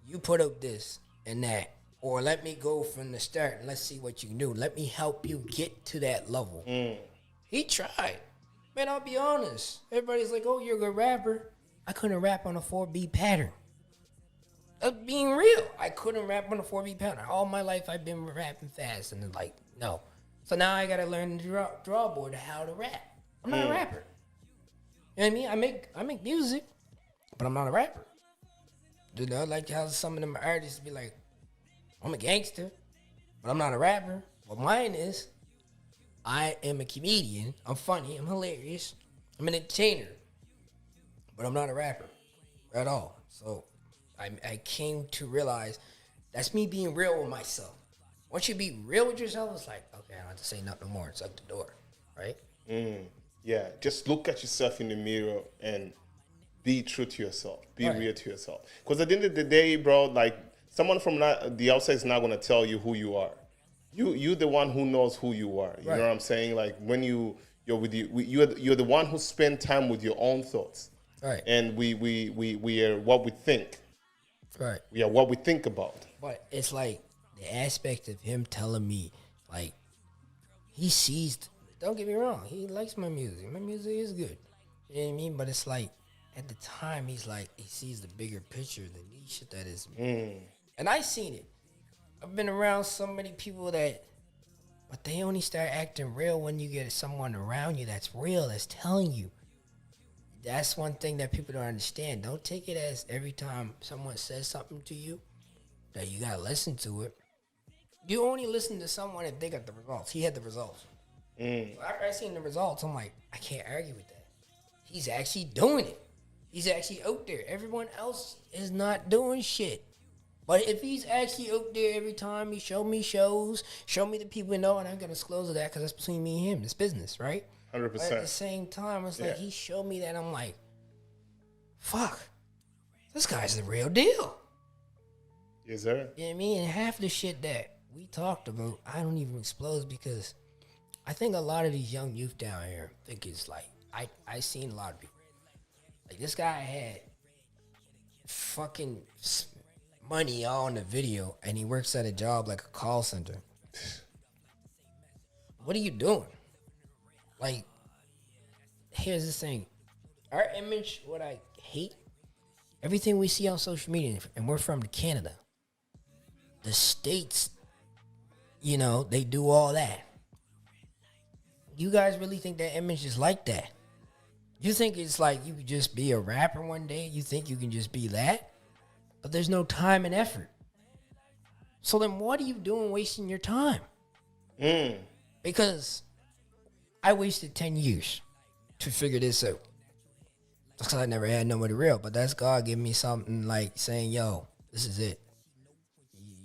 Speaker 2: You put up this and that. Or let me go from the start and let's see what you can do. Let me help you get to that level. He tried. Man, I'll be honest. Everybody's like, oh, you're a good rapper. I couldn't rap on a 4-beat pattern. That's being real. I couldn't rap on a 4-beat pattern. All my life I've been rapping fast. And it's like, no. So now I got to learn the drawboard how to rap. I'm not a rapper. You know what I mean? I make music, but I'm not a rapper. You know, like how some of them artists be like, I'm a gangster, but I'm not a rapper. But mine is, I am a comedian. I'm funny. I'm hilarious. I'm an entertainer, but I'm not a rapper at all. So I came to realize that's me being real with myself. Once you be real with yourself, it's like, okay, I don't have to say nothing more. It's out the door, right?
Speaker 1: Yeah. Just look at yourself in the mirror and be true to yourself. Be real to yourself. Because at the end of the day, bro, like, someone from the outside is not going to tell you who you are. You're the one who knows who you are. You know what I'm saying? Like, when you're with you're the one who spend time with your own thoughts.
Speaker 2: Right.
Speaker 1: And we are what we think.
Speaker 2: Right.
Speaker 1: We are what we think about.
Speaker 2: But it's like the aspect of him telling me, like, he sees. Don't get me wrong. He likes my music. My music is good. You know what I mean? But it's like, at the time, he's like, he sees the bigger picture, the niche that is me. And I seen it. I've been around so many people but they only start acting real when you get someone around you that's real, that's telling you. That's one thing that people don't understand. Don't take it as every time someone says something to you that you gotta listen to it. You only listen to someone if they got the results. He had the results. So after I seen the results, I'm like, I can't argue with that. He's actually doing it. He's actually out there. Everyone else is not doing shit. But if he's actually out there every time he show me shows, show me the people he know, and I'm going to disclose that because that's between me and him. It's business, right?
Speaker 1: 100%.
Speaker 2: But at the same time, it's like he showed me that. I'm like, fuck, this guy's the real deal.
Speaker 1: Yes, sir.
Speaker 2: You know what I mean? And half the shit that we talked about, I don't even expose because I think a lot of these young youth down here think it's like, I seen a lot of people. Like, this guy had fucking money all in the video, and he works at a job like a call center. What are you doing? Like, here's the thing. Our image, what I hate, everything we see on social media, and we're from Canada. The States, you know, they do all that. you guys really think that image is like that? You think it's like you could just be a rapper one day? You think you can just be that? But there's no time and effort. So then what are you doing wasting your time? Because I wasted 10 years to figure this out. Because I never had nobody real. But that's God giving me something like saying, yo, this is it.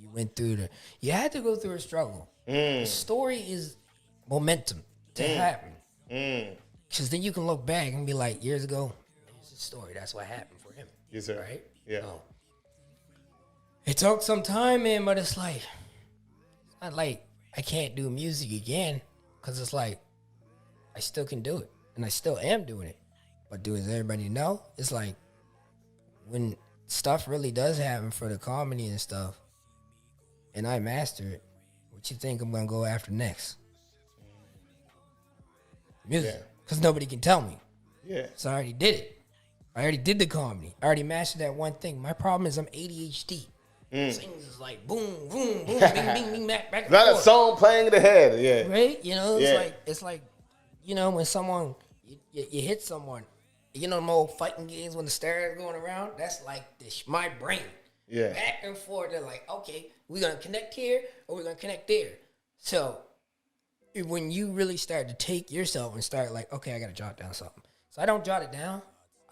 Speaker 2: You went through you had to go through a struggle. The story is momentum to happen. Because then you can look back and be like, years ago, here's the story. That's what happened for him.
Speaker 1: Yes, sir.
Speaker 2: Right?
Speaker 1: Yeah.
Speaker 2: So, it took some time, man, but it's not like I can't do music again. Because it's like, I still can do it. And I still am doing it. But does everybody know? It's like, when stuff really does happen for the comedy and stuff, and I master it, what you think I'm going to go after next? Music. Because nobody can tell me.
Speaker 1: Yeah.
Speaker 2: So I already did it. I already did the comedy. I already mastered that one thing. My problem is I'm ADHD. Things is like boom, boom, boom, bing, bing, bing, back and
Speaker 1: Not
Speaker 2: forth.
Speaker 1: a song playing in the head. Yeah.
Speaker 2: Right? You know, it's like, you know, when someone, you hit someone, you know, them old fighting games when the stairs are going around? That's like this, my brain.
Speaker 1: Yeah.
Speaker 2: Back and forth. They're like, okay, we're going to connect here or we're going to connect there. So when you really start to take yourself and start like, okay, I got to jot down something. So I don't jot it down.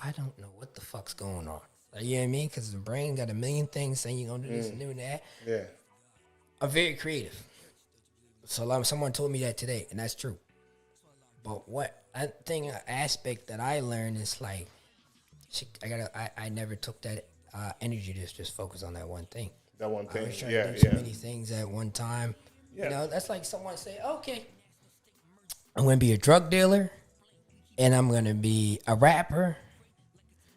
Speaker 2: I don't know what the fuck's going on. Like, you know what I mean? Because the brain got a million things saying you're going to do this and do that.
Speaker 1: Yeah.
Speaker 2: I'm very creative. So like, someone told me that today, and that's true. But what I think an aspect that I learned is like, I never took that energy to just focus on that one thing.
Speaker 1: That one thing.
Speaker 2: I was trying to do too many things at one time. Yeah. You know, that's like someone say, okay, I'm going to be a drug dealer and I'm going to be a rapper.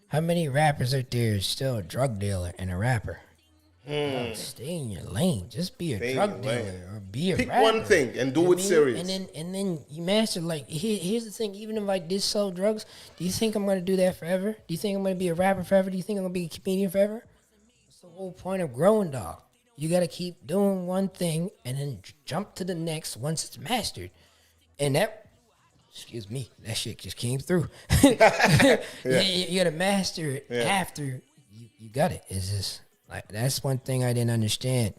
Speaker 2: How many rappers out there is still a drug dealer and a rapper? No, stay in your lane. Just be a drug dealer or be a
Speaker 1: Pick
Speaker 2: rapper.
Speaker 1: one thing and do it serious.
Speaker 2: And then you master, like, here's the thing. Even if I did sell drugs, do you think I'm going to do that forever? Do you think I'm going to be a rapper forever? Do you think I'm going to be a comedian forever? That's the whole point of growing, dog. You got to keep doing one thing and then jump to the next once it's mastered. And that, excuse me, that shit just came through. You got to master it after you got it. It's just, like, that's one thing I didn't understand.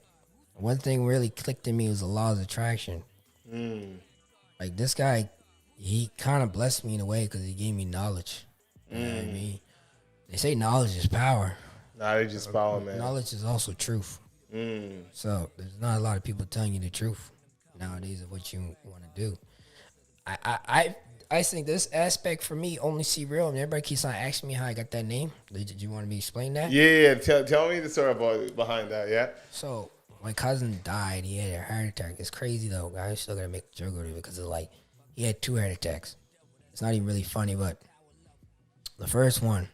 Speaker 2: One thing really clicked in me was the law of attraction. Like, this guy, he kind of blessed me in a way because he gave me knowledge. You know what I mean? They say knowledge is power.
Speaker 1: Knowledge is power, man.
Speaker 2: Knowledge is also truth. So there's not a lot of people telling you the truth nowadays of what you want to do. I think this aspect for me, only Seereal, and everybody keeps on asking me how I got that name. Did you want me to explain that?
Speaker 1: Yeah. Tell me the story behind that. Yeah.
Speaker 2: So my cousin died. He had a heart attack. It's crazy though, guys. Still gotta make a joke of it because it's like he had 2 heart attacks. It's not even really funny, but the first one,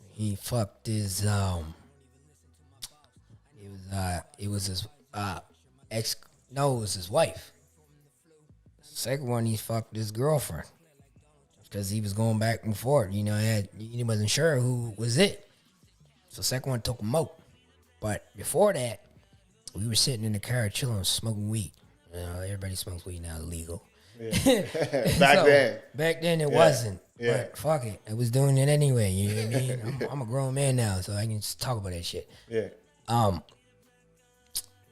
Speaker 2: he fucked his it was his it was his wife. Second one, he fucked his girlfriend because he was going back and forth. You know, he wasn't sure who was it. So second one took him out. But before that, we were sitting in the car chilling, smoking weed. You know, everybody smokes weed now, illegal.
Speaker 1: Yeah. Back then
Speaker 2: it wasn't.
Speaker 1: Yeah.
Speaker 2: But fuck it, I was doing it anyway. You know what I mean? I'm a grown man now, so I can just talk about that shit.
Speaker 1: Yeah.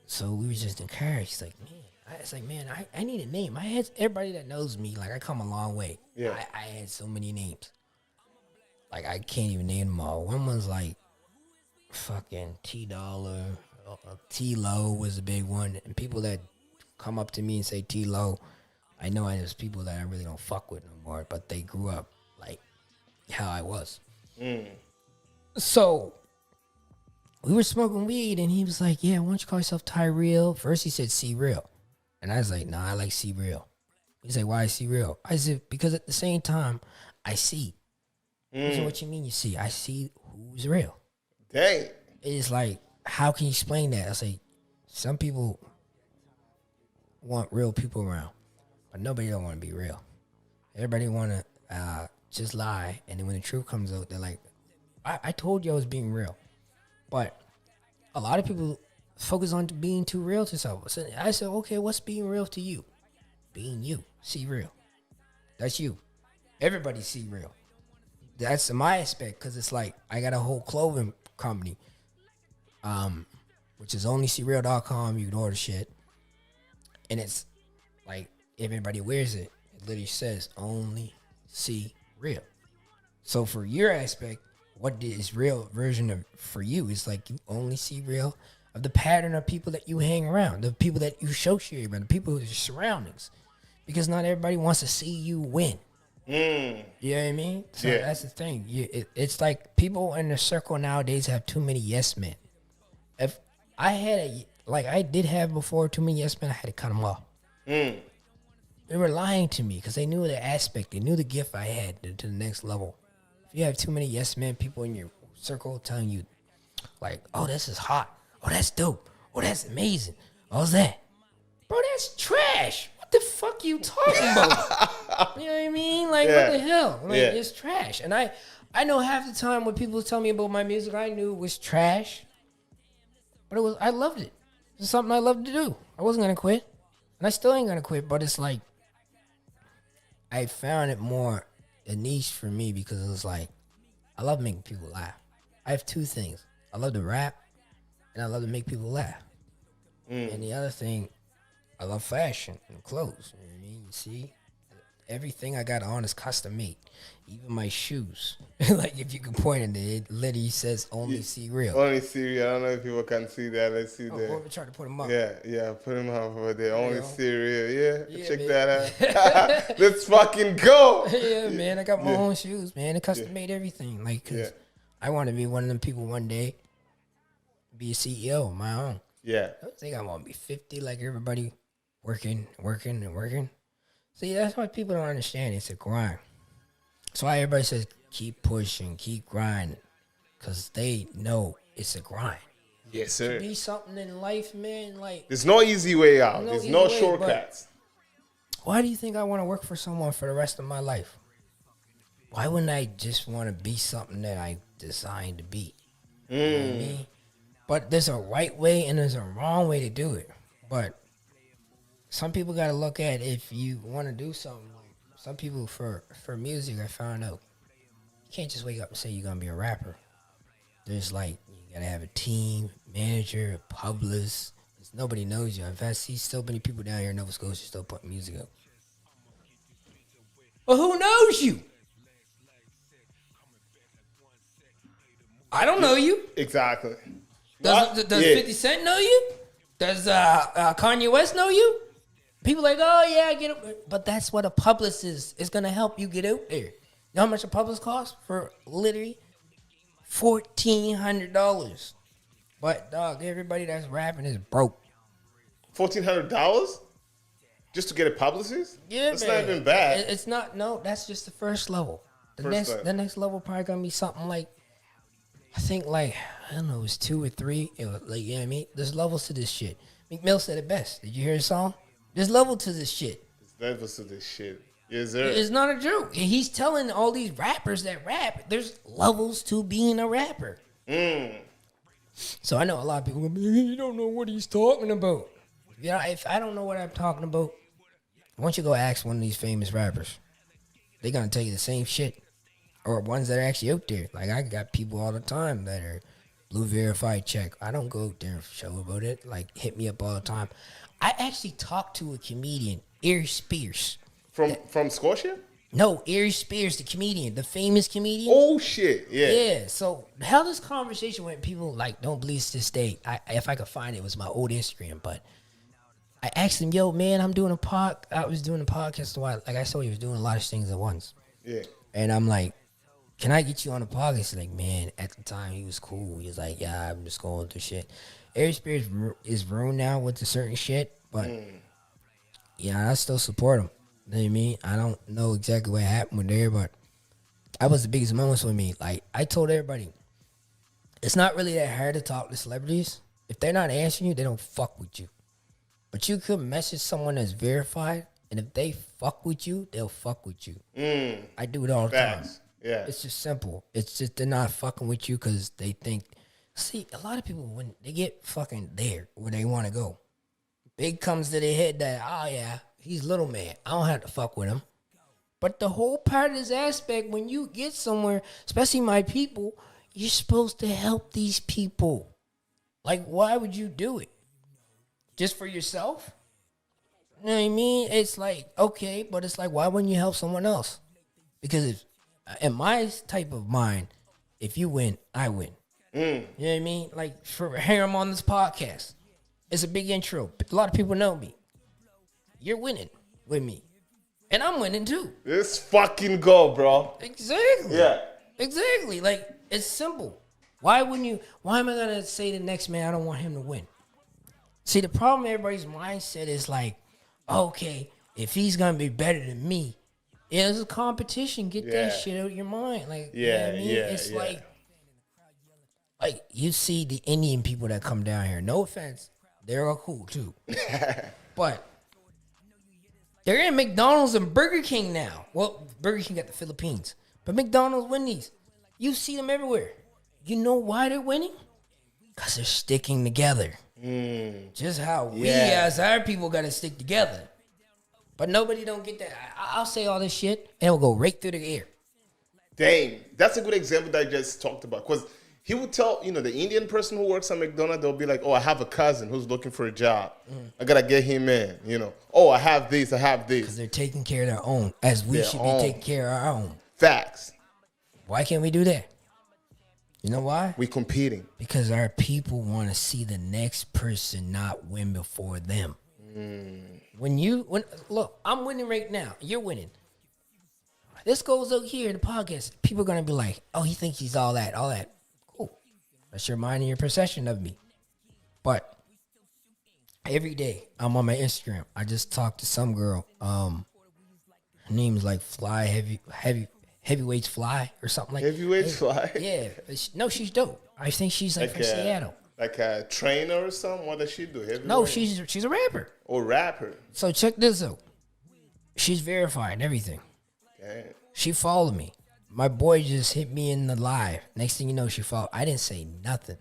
Speaker 2: So we were just in the car. She's like, man, I need a name. I had everybody that knows me, like, I come a long way.
Speaker 1: Yeah.
Speaker 2: I had so many names. Like, I can't even name them all. One was like fucking T-Dollar. T-Lo was a big one. And people that come up to me and say T-Lo, I know there's people that I really don't fuck with no more, but they grew up like how I was. So we were smoking weed, and he was like, yeah, why don't you call yourself Tyreal? First he said Seereal. And I was like, nah, I like Seereal. He's like, why Seereal? I said, because at the same time, I see. He said, what you mean you see? I see who's real.
Speaker 1: Dang.
Speaker 2: It's like, how can you explain that? I say, some people want real people around, but nobody don't want to be real. Everybody want to just lie, and then when the truth comes out, they're like, I told you I was being real. But a lot of people focus on being too real to someone. So I said, okay, what's being real to you? Being you. Seereal. That's you. Everybody see real. That's my aspect because it's like I got a whole clothing company, which is only Seereal.com. You can order shit, and it's like everybody wears it. It literally says only see real. So for your aspect, what is real version of for you is like you only see real of the pattern of people that you hang around, the people that you associate with, the people who are your surroundings, because not everybody wants to see you win. You know what I mean? So that's the thing. It's like people in the circle nowadays have too many yes men. If I had I did have before too many yes men, I had to cut them off. They were lying to me because they knew the aspect, they knew the gift I had to the next level. If you have too many yes men people in your circle telling you, like, oh, this is hot. Oh, that's dope. Oh, that's amazing. How's that? Bro, that's trash. What the fuck you talking about? You know what I mean? Like, what the hell? Like, it's trash. And I know half the time when people tell me about my music, I knew it was trash. But I loved it. It's something I loved to do. I wasn't going to quit. And I still ain't going to quit. But it's like, I found it more a niche for me because it was like, I love making people laugh. I have two things. I love to rap and I love to make people laugh. And the other thing, I love fashion and clothes. You know what I mean? You see, everything I got on is custom made. Even my shoes. Like, if you can point at it, it literally says only Seereal.
Speaker 1: Only Seereal. I don't know if people can see that. Let's see that.
Speaker 2: We're trying to put them up.
Speaker 1: Yeah, put them up over there. Only Seereal. Yeah, check that out. Let's fucking go.
Speaker 2: Yeah, man. I got my own shoes, man. I custom made everything. Like, cause I want to be one of them people one day, be a CEO of my own.
Speaker 1: Yeah.
Speaker 2: I don't think I want to be 50 like everybody working. See, that's why people don't understand. It's a grind. That's why everybody says keep pushing, keep grinding, because they know it's a grind.
Speaker 1: Yes, sir.
Speaker 2: To be something in life, man, like...
Speaker 1: There's no easy way out. There's no shortcuts.
Speaker 2: Why do you think I want to work for someone for the rest of my life? Why wouldn't I just want to be something that I designed to be? You know what I mean? But there's a right way and there's a wrong way to do it. But some people got to look at if you want to do something. Like some people for music, I found out, you can't just wake up and say you're going to be a rapper. There's like, you got to have a team, manager, a publicist. Nobody knows you. In fact, I see so many people down here in Nova Scotia still putting music up. Well, who knows you? I don't know you.
Speaker 1: Exactly.
Speaker 2: Does 50 Cent know you? Does Kanye West know you? People like, oh yeah, I get it. But that's what a publicist is going to help you get out there. You know how much a publicist costs? For literally $1,400. But dog, everybody that's rapping is broke.
Speaker 1: $1,400 just to get a publicist?
Speaker 2: Yeah,
Speaker 1: that's
Speaker 2: man.
Speaker 1: not even bad.
Speaker 2: It's not. No, that's just the first level. The next level probably gonna be something like, I think like, I don't know, it was 2 or 3. It was like, you know what I mean? There's levels to this shit. Meek Mill said it best. Did you hear his song? There's level to this shit.
Speaker 1: There's levels to this shit. Yes, sir.
Speaker 2: It's not a joke. And he's telling all these rappers that rap, there's levels to being a rapper. So I know a lot of people go, you don't know what he's talking about. You know, if I don't know what I'm talking about, why don't you go ask one of these famous rappers? They're going to tell you the same shit. Or ones that are actually out there. Like, I got people all the time that are blue verified check. I don't go out there and show about it. Like, hit me up all the time. I actually talked to a comedian, Ari Spears.
Speaker 1: From Scotia?
Speaker 2: No, Ari Spears, the comedian, the famous comedian.
Speaker 1: Oh, shit. Yeah.
Speaker 2: Yeah, so how this conversation went, people, like, don't believe it's this day. If I could find it, it was my old Instagram, but I asked him, yo, man, I was doing a podcast a while. Like, I saw he was doing a lot of things at once. Yeah. And I'm like, can I get you on the podcast? He's like, man, at the time, he was cool. He was like, yeah, I'm just going through shit. Ari Spears is ruined now with the certain shit, but, yeah, I still support him. You know what I mean? I don't know exactly what happened with there, but that was the biggest moments for me. Like, I told everybody, it's not really that hard to talk to celebrities. If they're not answering you, they don't fuck with you. But you could message someone that's verified, and if they fuck with you, they'll fuck with you. I do it all the time.
Speaker 1: Yeah.
Speaker 2: It's just simple. It's just they're not fucking with you because they think. See, a lot of people, when they get fucking there where they want to go, big comes to their head that, oh, yeah, he's little man. I don't have to fuck with him. But the whole part of this aspect, when you get somewhere, especially my people, you're supposed to help these people. Like, why would you do it? Just for yourself? You know what I mean? It's like, okay, but it's like, why wouldn't you help someone else? Because if, in my type of mind, if you win, I win. You know what I mean? Like, for here I'm on this podcast. It's a big intro. A lot of people know me. You're winning with me. And I'm winning too.
Speaker 1: Let's fucking go, bro.
Speaker 2: Exactly.
Speaker 1: Yeah.
Speaker 2: Exactly. Like, it's simple. Why am I going to say to the next man, I don't want him to win? See, the problem, everybody's mindset is like, okay, if he's going to be better than me, it's a competition. Get that shit out of your mind. Like, you know what I mean? It's like you see the Indian people that come down here. No offense. They're all cool too. But they're in McDonald's and Burger King now. Well, Burger King got the Philippines. But McDonald's, Wendy's, you see them everywhere. You know why they're winning? Because they're sticking together. Just how we as our people got to stick together. But nobody don't get that. I'll say all this shit and it'll go right through the air.
Speaker 1: Dang. That's a good example that I just talked about. Because he would tell, the Indian person who works at McDonald's, they'll be like, oh, I have a cousin who's looking for a job. I got to get him in, Oh, I have this.
Speaker 2: Because they're taking care of their own, as we should be taking care of our own.
Speaker 1: Facts.
Speaker 2: Why can't we do that? You know why?
Speaker 1: We competing.
Speaker 2: Because our people want to see the next person not win before them. Look, I'm winning right now. You're winning. This goes out here in the podcast. People are going to be like, oh, he thinks he's all that. Cool. That's your mind and your perception of me. But every day I'm on my Instagram. I just talked to some girl. Her name is like Heavyweights Fly or something like that.
Speaker 1: Heavyweights Fly?
Speaker 2: Yeah. No, she's dope. I think she's like from Seattle.
Speaker 1: Like a trainer or something? What does she do?
Speaker 2: No, she's a rapper.
Speaker 1: Oh, rapper.
Speaker 2: So check this out. She's verified and everything.
Speaker 1: Damn.
Speaker 2: She followed me. My boy just hit me in the live. Next thing you know, she followed. I didn't say nothing.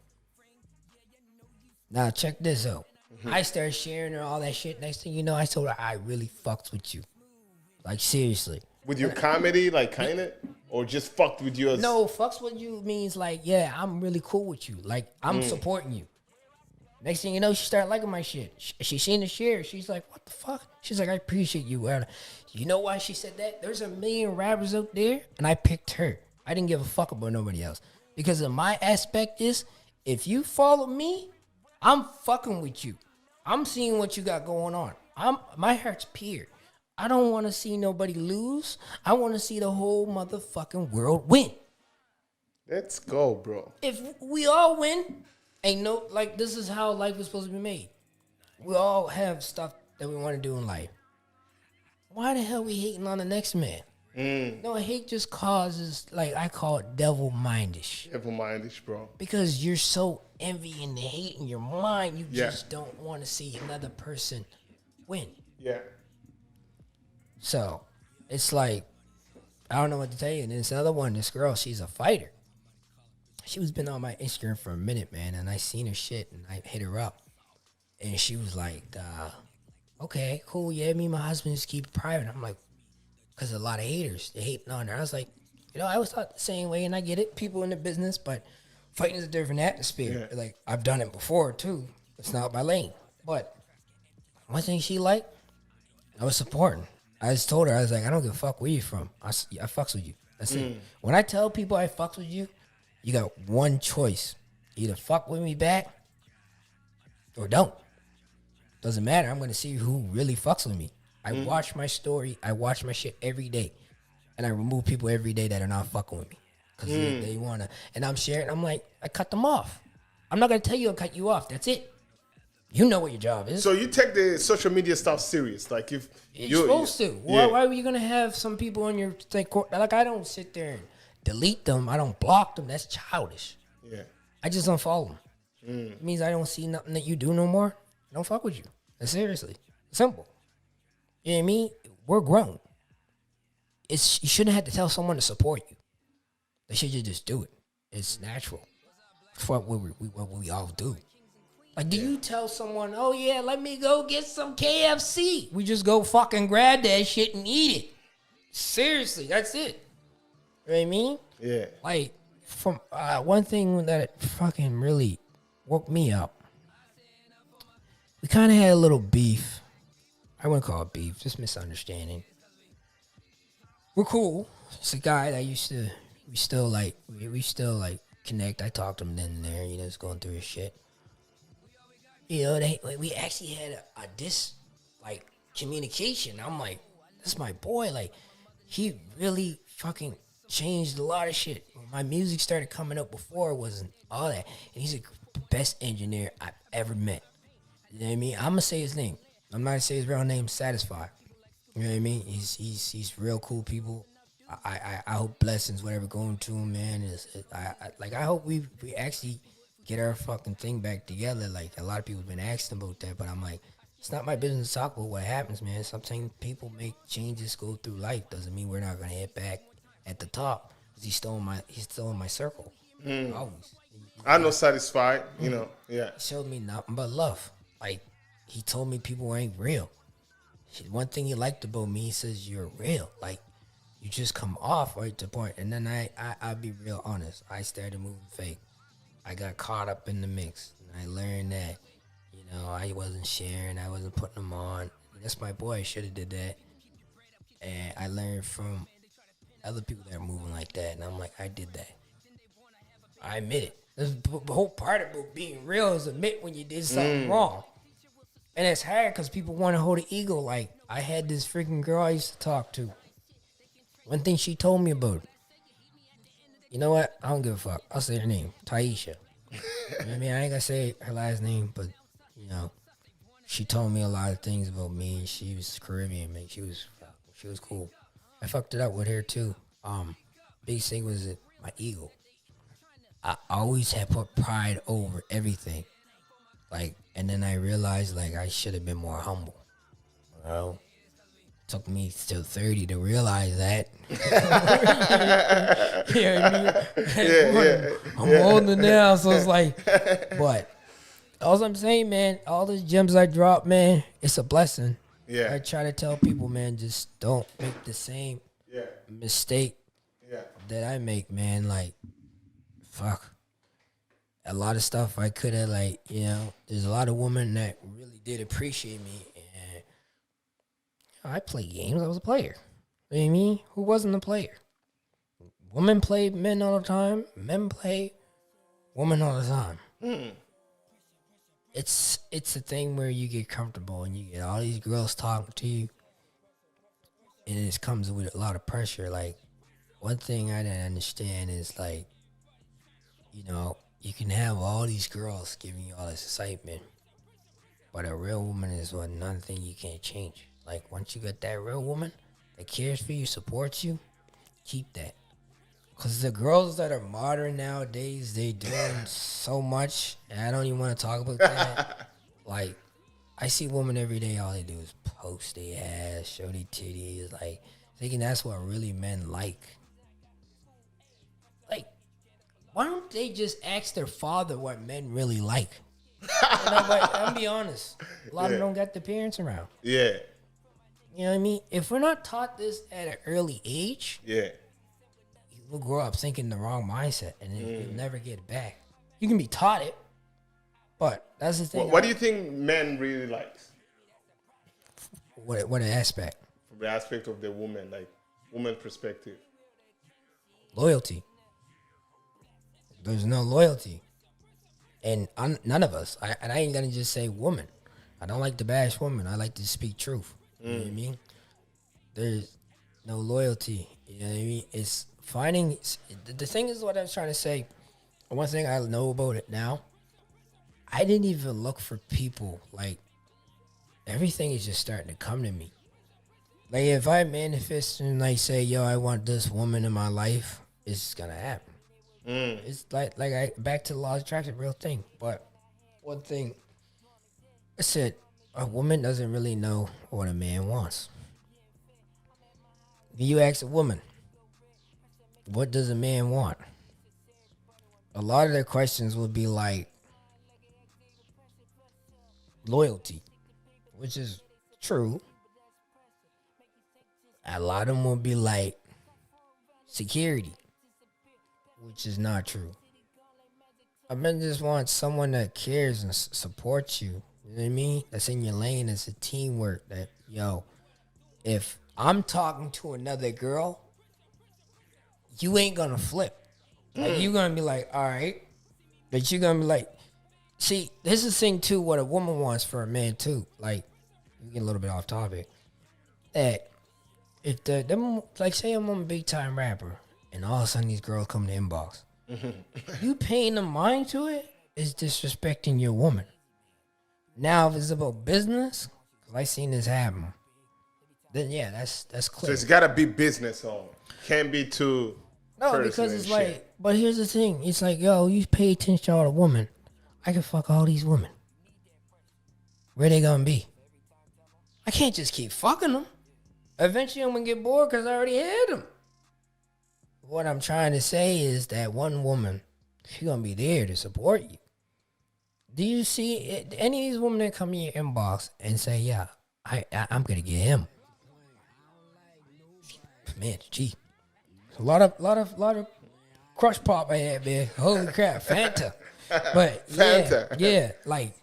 Speaker 2: Now check this out. I started sharing her all that shit. Next thing you know, I told her I really fucked with you. Like, seriously.
Speaker 1: With your comedy, like, kind of? Or just fucked with yours?
Speaker 2: No, fucks with you means like, yeah, I'm really cool with you. Like, I'm supporting you. Next thing you know, she started liking my shit. She seen the share. She's like, what the fuck? She's like, I appreciate you. You know why she said that? There's a million rappers out there, and I picked her. I didn't give a fuck about nobody else. Because of my aspect is, if you follow me, I'm fucking with you. I'm seeing what you got going on. My heart's pure. I don't want to see nobody lose. I want to see the whole motherfucking world win.
Speaker 1: Let's go, bro.
Speaker 2: If we all win, this is how life is supposed to be made. We all have stuff that we want to do in life. Why the hell we hating on the next man? No, hate just causes, I call it devil-mindish.
Speaker 1: Devil-mindish, bro.
Speaker 2: Because you're so envy and hate in your mind, you just don't want to see another person win.
Speaker 1: Yeah.
Speaker 2: So, it's like, I don't know what to tell you. And this other one, this girl, she's a fighter. She was been on my Instagram for a minute, man, and I seen her shit, and I hit her up. And she was like, okay, cool, yeah, me and my husband just keep it private. I'm like, because a lot of haters, they hating on her. I was like, I always thought the same way, and I get it, people in the business, but fighting is a different atmosphere. Yeah. Like, I've done it before, too. It's not my lane. But one thing she liked, I was supporting. I just told her, I was like, I don't give a fuck where you from. I fucks with you. That's it. When I tell people I fucks with you, you got one choice. Either fuck with me back or don't. Doesn't matter. I'm going to see who really fucks with me. I watch my story. I watch my shit every day. And I remove people every day that are not fucking with me. Because they want to. And I'm sharing. I'm like, I cut them off. I'm not going to tell you I'll cut you off. That's it. You know what your job is.
Speaker 1: So you take the social media stuff serious. Like, if
Speaker 2: you're supposed to. Why were you going to have some people on your like, I don't sit there and delete them. I don't block them. That's childish. Yeah. I just unfollow them. It means I don't see nothing that you do no more. I don't fuck with you. That's seriously. Simple. You know what I mean? We're grown. You shouldn't have to tell someone to support you. They should just do it. It's natural. It's what we all do. Like, do you tell someone, oh, yeah, let me go get some KFC? We just go fucking grab that shit and eat it. Seriously, that's it. You know what I mean?
Speaker 1: Yeah.
Speaker 2: Like, from one thing that fucking really woke me up. We kind of had a little beef. I wouldn't call it beef, just misunderstanding. We're cool. It's a guy that we still like connect. I talked to him then and there, just going through his shit. We actually had a communication. I'm like, that's my boy. Like, he really fucking changed a lot of shit. When my music started coming up before, it wasn't all that. And he's the best engineer I've ever met. You know what I mean? I'm gonna say his name. I'm not gonna say his real name. Satisfied. You know what I mean? He's real cool people. I hope blessings whatever going to him, man. I hope we actually get our fucking thing back together. Like, a lot of people have been asking about that, but I'm like, it's not my business to talk about what happens, man. Sometimes people make changes, go through life. Doesn't mean we're not gonna hit back at the top. He's still in my circle. Always.
Speaker 1: I'm not satisfied, Yeah.
Speaker 2: He showed me nothing but love. Like, he told me people ain't real. One thing he liked about me, he says, you're real. Like, you just come off right to point. And then I'll be real honest. I started moving fake. I got caught up in the mix. And I learned that, I wasn't sharing. I wasn't putting them on. That's my boy. I should have did that. And I learned from other people that are moving like that. And I'm like, I did that. I admit it. The whole part about being real is admit when you did something wrong. And it's hard because people want to hold an ego. Like, I had this freaking girl I used to talk to. One thing she told me about it. You know what? I don't give a fuck. I'll say her name. Taisha. You know what I mean? I ain't gonna say her last name, but, she told me a lot of things about me. She was Caribbean, man. She was cool. I fucked it up with her, too. Biggest thing was my ego. I always had put pride over everything. Like, and then I realized, like, I should have been more humble. Well, took me till 30 to realize that. You know what I mean? I'm older now, so it's like, but all I'm saying, man, all the gems I drop, man, it's a blessing.
Speaker 1: Yeah.
Speaker 2: I try to tell people, man, just don't make the same mistake that I make, man. Like, fuck. A lot of stuff I could have, there's a lot of women that really did appreciate me. And I play games. I was a player. You know what I mean? Who wasn't a player? Women play men all the time. Men play women all the time. It's a thing where you get comfortable and you get all these girls talking to you. And it comes with a lot of pressure. Like, one thing I didn't understand is, like, you can have all these girls giving you all this excitement, but a real woman is another thing you can't change. Like, once you get that real woman that cares for you, supports you, keep that. Because the girls that are modern nowadays, they doing so much, and I don't even want to talk about that. Like, I see women every day, all they do is post their ass, show their titties, like, thinking that's what really men like. Why don't they just ask their father what men really like? I'm be honest. A lot of them don't got their parents around.
Speaker 1: Yeah.
Speaker 2: You know what I mean? If we're not taught this at an early age, we'll grow up thinking the wrong mindset, and you'll never get it back. You can be taught it, but that's the thing.
Speaker 1: What do you think men really like?
Speaker 2: What aspect?
Speaker 1: From the aspect of the woman, like woman perspective.
Speaker 2: Loyalty. There's no loyalty. And none of us. I ain't gonna just say woman. I don't like to bash women. I like to speak truth. You know what I mean? There's no loyalty. You know what I mean? It's finding... The thing is what I was trying to say. One thing I know about it now, I didn't even look for people. Like, everything is just starting to come to me. Like, if I manifest and, like, say, yo, I want this woman in my life, it's gonna happen. It's like back to the law of attraction, real thing. But one thing I said, a woman doesn't really know what a man wants. You ask a woman, what does a man want? A lot of their questions will be like loyalty, which is true. A lot of them will be like security, which is not true. I mean, just want someone that cares and supports you. You know what I mean? That's in your lane. It's a teamwork. That if I'm talking to another girl, you ain't gonna flip. Like you gonna be like, all right, but you're gonna be like, see, this is the thing too. What a woman wants for a man too. Like, we get a little bit off topic. That if them like say I'm a big time rapper, and all of a sudden these girls come to inbox, you paying the mind to it is disrespecting your woman. Now, if it's about business, because I seen this happen, then yeah, that's clear.
Speaker 1: So it's gotta be business on. Can't be too.
Speaker 2: No, because it's like, but here's the thing. It's like, yo, you pay attention to all the women. I can fuck all these women. Where they gonna be? I can't just keep fucking them. Eventually, I'm gonna get bored because I already had them. What I'm trying to say is that one woman, she's gonna be there to support you. Do you see it, any of these women that come in your inbox and say, yeah, I'm gonna get him? Man, gee. A lot of crush pop I had, man. Holy crap, Fanta. But yeah, like,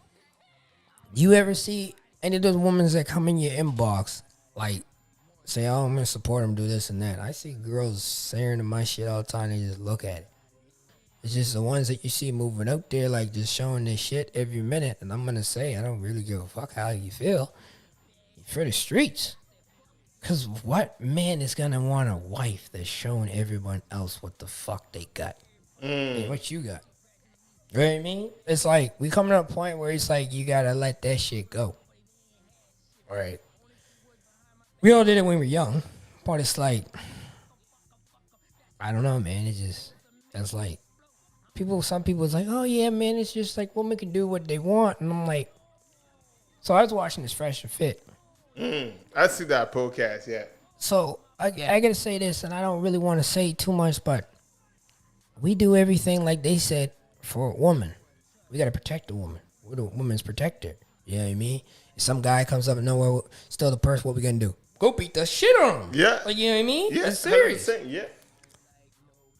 Speaker 2: you ever see any of those women that come in your inbox, like, say, oh, I'm gonna support them, do this and that. I see girls staring at my shit all the time. They just look at it. It's just the ones that you see moving out there, like, just showing their shit every minute. And I'm gonna say, I don't really give a fuck how you feel. You're for the streets. Because what man is going to want a wife that's showing everyone else what the fuck they got? And what you got? You know what I mean? It's like, we coming to a point where it's like, you got to let that shit go. All right. We all did it when we were young. But it's like, I don't know, man. It's like, some people is like, oh yeah, man, it's just like women can do what they want. And I'm like, so I was watching this Fresh and Fit.
Speaker 1: I see that podcast, yeah.
Speaker 2: So I gotta say this, and I don't really want to say too much, but we do everything like they said for a woman. We gotta protect the woman. We're the woman's protector. You know what I mean? If some guy comes up and nowhere, still the person, what we gonna do? Go beat the shit on him.
Speaker 1: Yeah.
Speaker 2: Like, you know what I mean?
Speaker 1: Yeah,
Speaker 2: that's serious.
Speaker 1: 100%, yeah.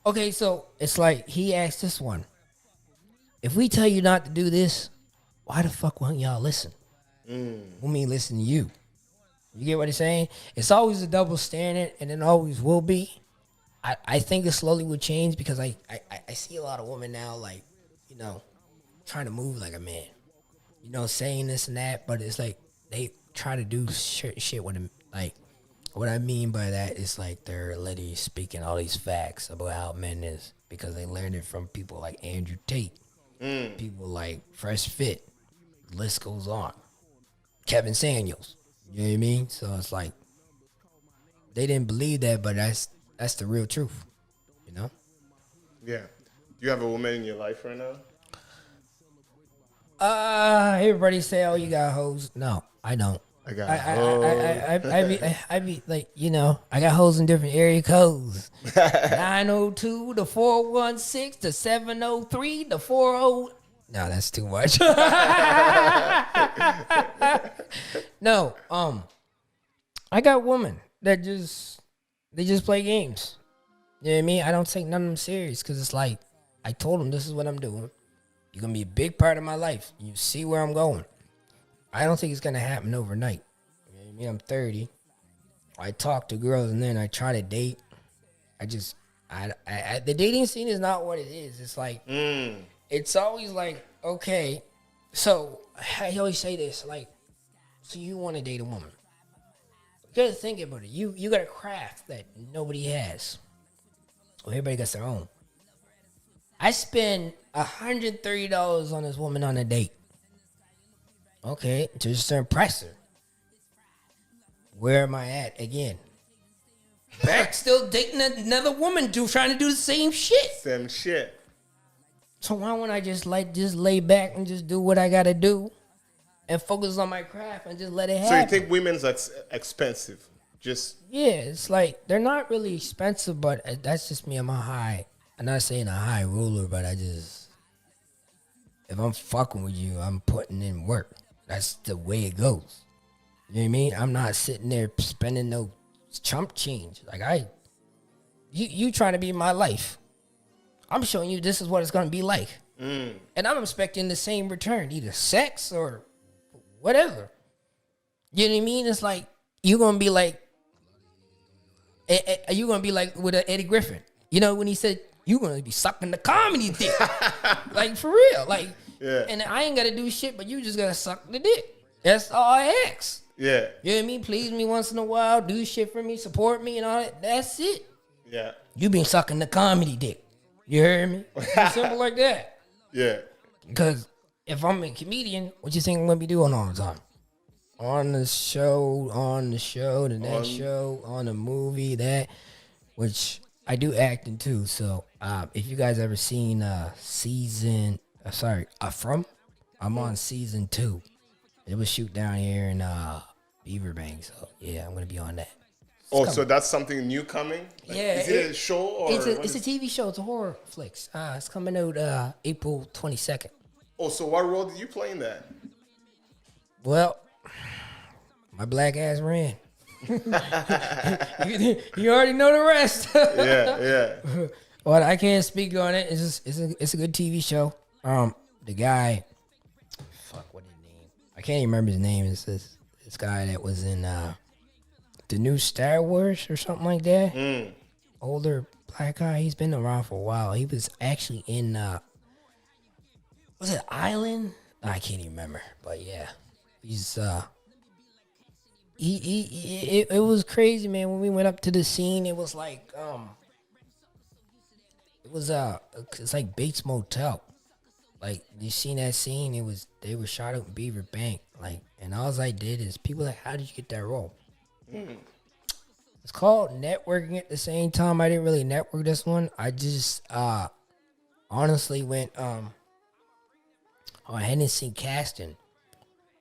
Speaker 2: Okay, so it's like he asked this one. If we tell you not to do this, why the fuck won't y'all listen? We mean listen to you. You get what I'm saying? It's always a double standard, and it always will be. I think it slowly will change because I see a lot of women now, like, you know, trying to move like a man. You know, saying this and that, but it's like they try to do shit with them. Like, what I mean by that is like they're literally speaking all these facts about how men is because they learned it from people like Andrew Tate, people like Fresh Fit. The list goes on. Kevin Samuels. You know what I mean? So it's like they didn't believe that, but that's the real truth. You know?
Speaker 1: Yeah. Do you have a woman in your life right now?
Speaker 2: Everybody say, "Oh, you got hoes." No, I don't.
Speaker 1: I got
Speaker 2: I be like, you know, I got hoes in different area codes. 902, the 416, the 703, the 40. No, that's too much. No, I got women that they just play games. You know what I mean? I don't take none of them serious because it's like, I told them this is what I'm doing. You're going to be a big part of my life. You see where I'm going. I don't think it's going to happen overnight. You know what I mean? I'm 30. I talk to girls and then I try to date. The dating scene is not what it is. It's like, it's always like, okay, so I always say this, like, so you want to date a woman. You got to think about it. You got a craft that nobody has. Well, everybody got their own. I spend $130 on this woman on a date. Okay, just to impress her. Where am I at again? Back still dating another woman trying to do the same shit.
Speaker 1: Same shit.
Speaker 2: So why wouldn't I just lay back and just do what I gotta do and focus on my craft and just let it happen?
Speaker 1: So you think women's expensive?
Speaker 2: Yeah, it's like they're not really expensive, but that's just me. I'm not saying a high roller, but if I'm fucking with you, I'm putting in work. That's the way it goes. You know what I mean? I'm not sitting there spending no chump change. Like you trying to be my life. I'm showing you this is what it's gonna be like. And I'm expecting the same return, either sex or whatever. You know what I mean? It's like you're gonna be like with Eddie Griffin. You know when he said you're gonna be sucking the comedy dick. Like for real. Like and I ain't gotta do shit, but you just gotta suck the dick. That's all I ask.
Speaker 1: Yeah.
Speaker 2: You know what I mean? Please me once in a while, do shit for me, support me and all that. That's it.
Speaker 1: Yeah.
Speaker 2: You been sucking the comedy dick. You heard me? It's simple like that.
Speaker 1: Yeah.
Speaker 2: Because if I'm a comedian, what you think I'm gonna be doing all the time? On the show, the next show, on the movie, that, which I do acting too. So if you guys ever seen From, I'm on season 2. It was shoot down here in Beaver Bank. So yeah, I'm gonna be on that.
Speaker 1: So that's something new coming? Like,
Speaker 2: Yeah.
Speaker 1: Is it a show or
Speaker 2: it's a TV show. It's a horror flicks. It's coming out April 22nd.
Speaker 1: Oh, so what role did you play in that?
Speaker 2: Well, my black ass ran. You already know the rest.
Speaker 1: Yeah.
Speaker 2: Well, I can't speak on it. It's a good TV show. The guy, what his name? I can't even remember his name. It's this guy that was in the new Star Wars or something like that. Older black guy. He's been around for a while. He was actually in was it Island? I can't even remember. But yeah, he's it was crazy, man. When we went up to the scene, it was like it's like Bates Motel. Like, you seen that scene? They were shot up in Beaver Bank. Like, and all I did is people like, how did you get that role? It's called networking. At the same time, I didn't really network this one. I just honestly went on Hennessy casting.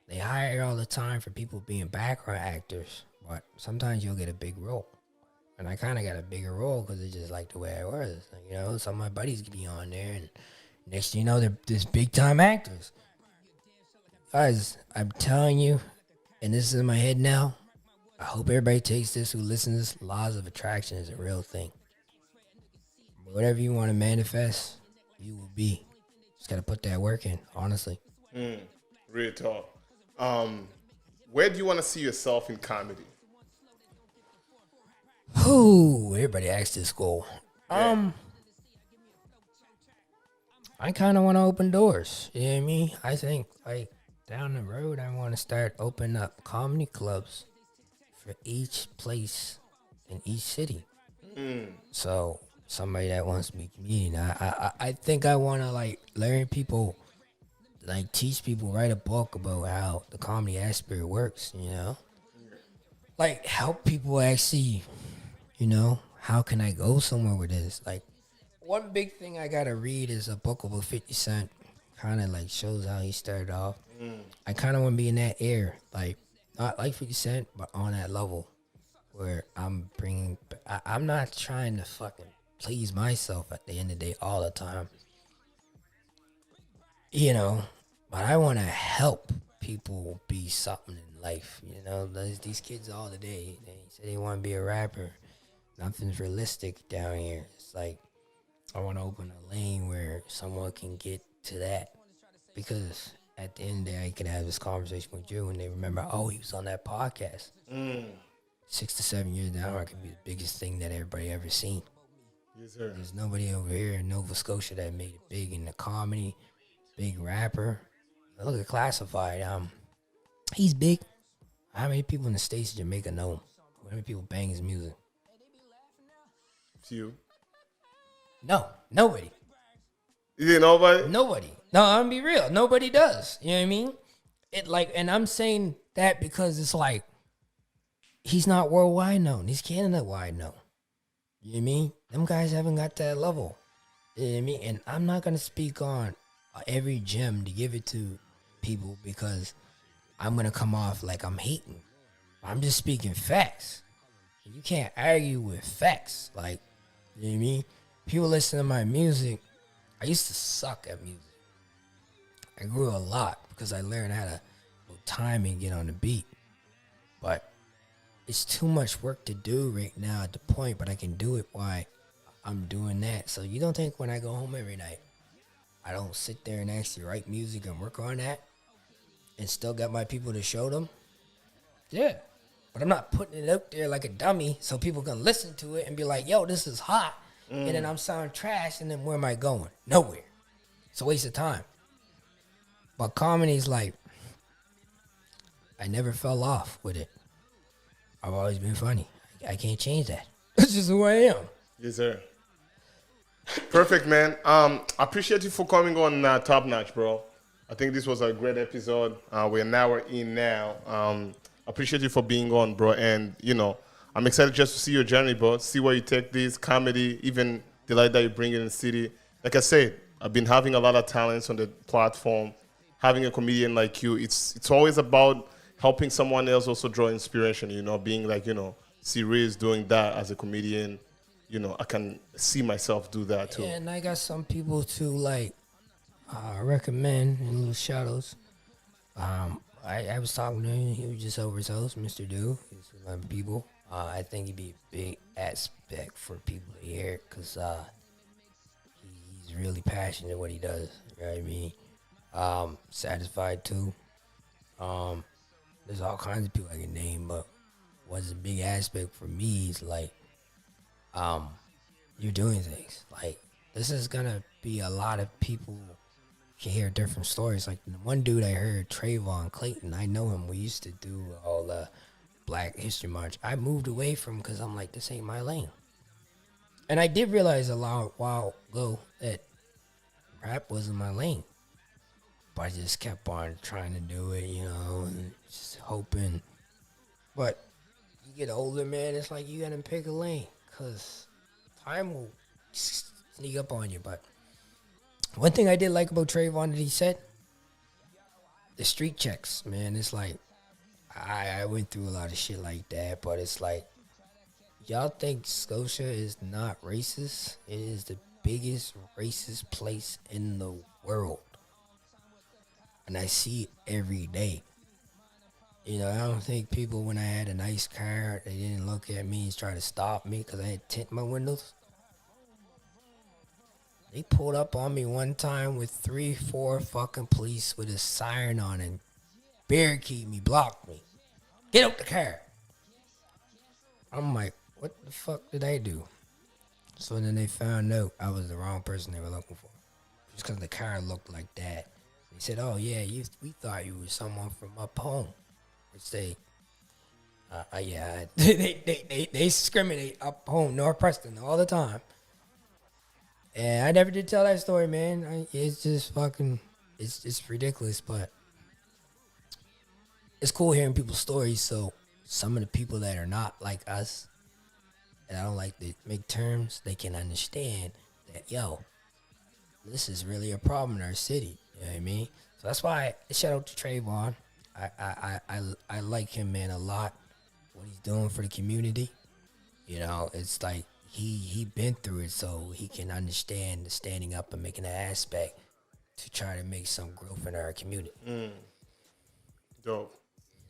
Speaker 2: They hire all the time for people being background actors, but sometimes you'll get a big role. And I kind of got a bigger role because it's just like the way I was. You know, some of my buddies could be on there, and next thing you know, they're just big time actors. Guys, I'm telling you, and this is in my head now, I hope everybody takes this who listens to this. Laws of attraction is a real thing. Whatever you want to manifest, you will be. Just got to put that work in, honestly.
Speaker 1: Real talk. Where do you want to see yourself in comedy?
Speaker 2: Who? Everybody asks this goal. I kind of want to open doors. You know what I mean? I think, like, down the road, I want to start opening up comedy clubs for each place in each city. So, somebody that wants to be a comedian, I think I want to, like, learn people, like, teach people, write a book about how the comedy aspect works, you know? Like, help people actually, you know, how can I go somewhere with this? Like, one big thing I gotta read is a book about 50 Cent. Kind of like shows how he started off. I kind of want to be in that air, like not like 50 Cent, but on that level where I'm not trying to fucking please myself at the end of the day all the time, you know. But I want to help people be something in life, you know. These kids all the day, they say they want to be a rapper. Nothing's realistic down here. It's like, I want to open a lane where someone can get to that. Because at the end of the day, I can have this conversation with you and they remember, oh, he was on that podcast. 6 to 7 years down, I could be the biggest thing that everybody ever seen.
Speaker 1: Yes, sir.
Speaker 2: There's nobody over here in Nova Scotia that made it big in the comedy, big rapper. Look at Classified. He's big. How many people in the States of Jamaica know him? How many people bang his music?
Speaker 1: Few.
Speaker 2: No, nobody.
Speaker 1: You didn't know about it?
Speaker 2: Nobody. No, I'm gonna be real. Nobody does. You know what I mean? It like, and I'm saying that because it's like he's not worldwide known. He's Canada wide known. You know what I mean? Them guys haven't got that level. You know what I mean? And I'm not gonna speak on every gem to give it to people because I'm gonna come off like I'm hating. I'm just speaking facts. You can't argue with facts. Like, you know what I mean? People listen to my music. I used to suck at music. I grew a lot because I learned how to time and get on the beat. But it's too much work to do right now at the point, but I can do it while I'm doing that. So you don't think when I go home every night, I don't sit there and actually write music and work on that and still got my people to show them? Yeah. But I'm not putting it out there like a dummy so people can listen to it and be like, yo, this is hot. And then I'm sounding trash, and then where am I going? Nowhere. It's a waste of time. But comedy's like, I never fell off with it. I've always been funny. I can't change that. That's just who I am.
Speaker 1: Yes, sir. Perfect, man. I appreciate you for coming on Topnotch, bro. I think this was a great episode. We're an hour in now. I appreciate you for being on, bro. And, you know, I'm excited just to see your journey, bro. See where you take this comedy, even the light that you bring in the city. Like I said, I've been having a lot of talents on the platform. Having a comedian like you, it's always about helping someone else also draw inspiration, you know, being like, you know, Seereal is doing that as a comedian. You know, I can see myself do that too.
Speaker 2: Yeah, and I got some people to like recommend in little shadows. I was talking to him. He was just over his host, Mr. Do. He's one of my people. I think he'd be a big aspect for people to hear because he's really passionate what he does. You know what I mean? Satisfied too. There's all kinds of people I can name, but what's a big aspect for me is like, you're doing things. Like, this is gonna be a lot of people can hear different stories. Like, the one dude I heard, Trayvon Clayton, I know him. We used to do all the Black History March. I moved away from because I'm like, this ain't my lane. And I did realize a while ago that rap wasn't my lane. But I just kept on trying to do it, you know, and just hoping. But you get older, man, it's like you gotta pick a lane. Because time will sneak up on you. But one thing I did like about Trayvon that he said, the street checks, man. It's like, I went through a lot of shit like that, but it's like, y'all think Scotia is not racist? It is the biggest racist place in the world. And I see it every day. You know, I don't think people, when I had a nice car, they didn't look at me and try to stop me because I had tint my windows. They pulled up on me one time with 3-4 fucking police with a siren on and barricaded me, blocked me. Get out the car. I'm like, what the fuck did I do? So then they found out I was the wrong person they were looking for. Just because the car looked like that. They said, oh yeah, we thought you were someone from up home. Which they discriminate up home, North Preston, all the time. And I never did tell that story, man. It's just fucking, it's ridiculous, but it's cool hearing people's stories. So some of the people that are not like us, and I don't like to make terms, they can understand that, yo, this is really a problem in our city. You know what I mean? So that's why shout out to Trayvon. I like him, man, a lot. What he's doing for the community. You know, it's like he been through it, so he can understand the standing up and making an aspect to try to make some growth in our community.
Speaker 1: Dope.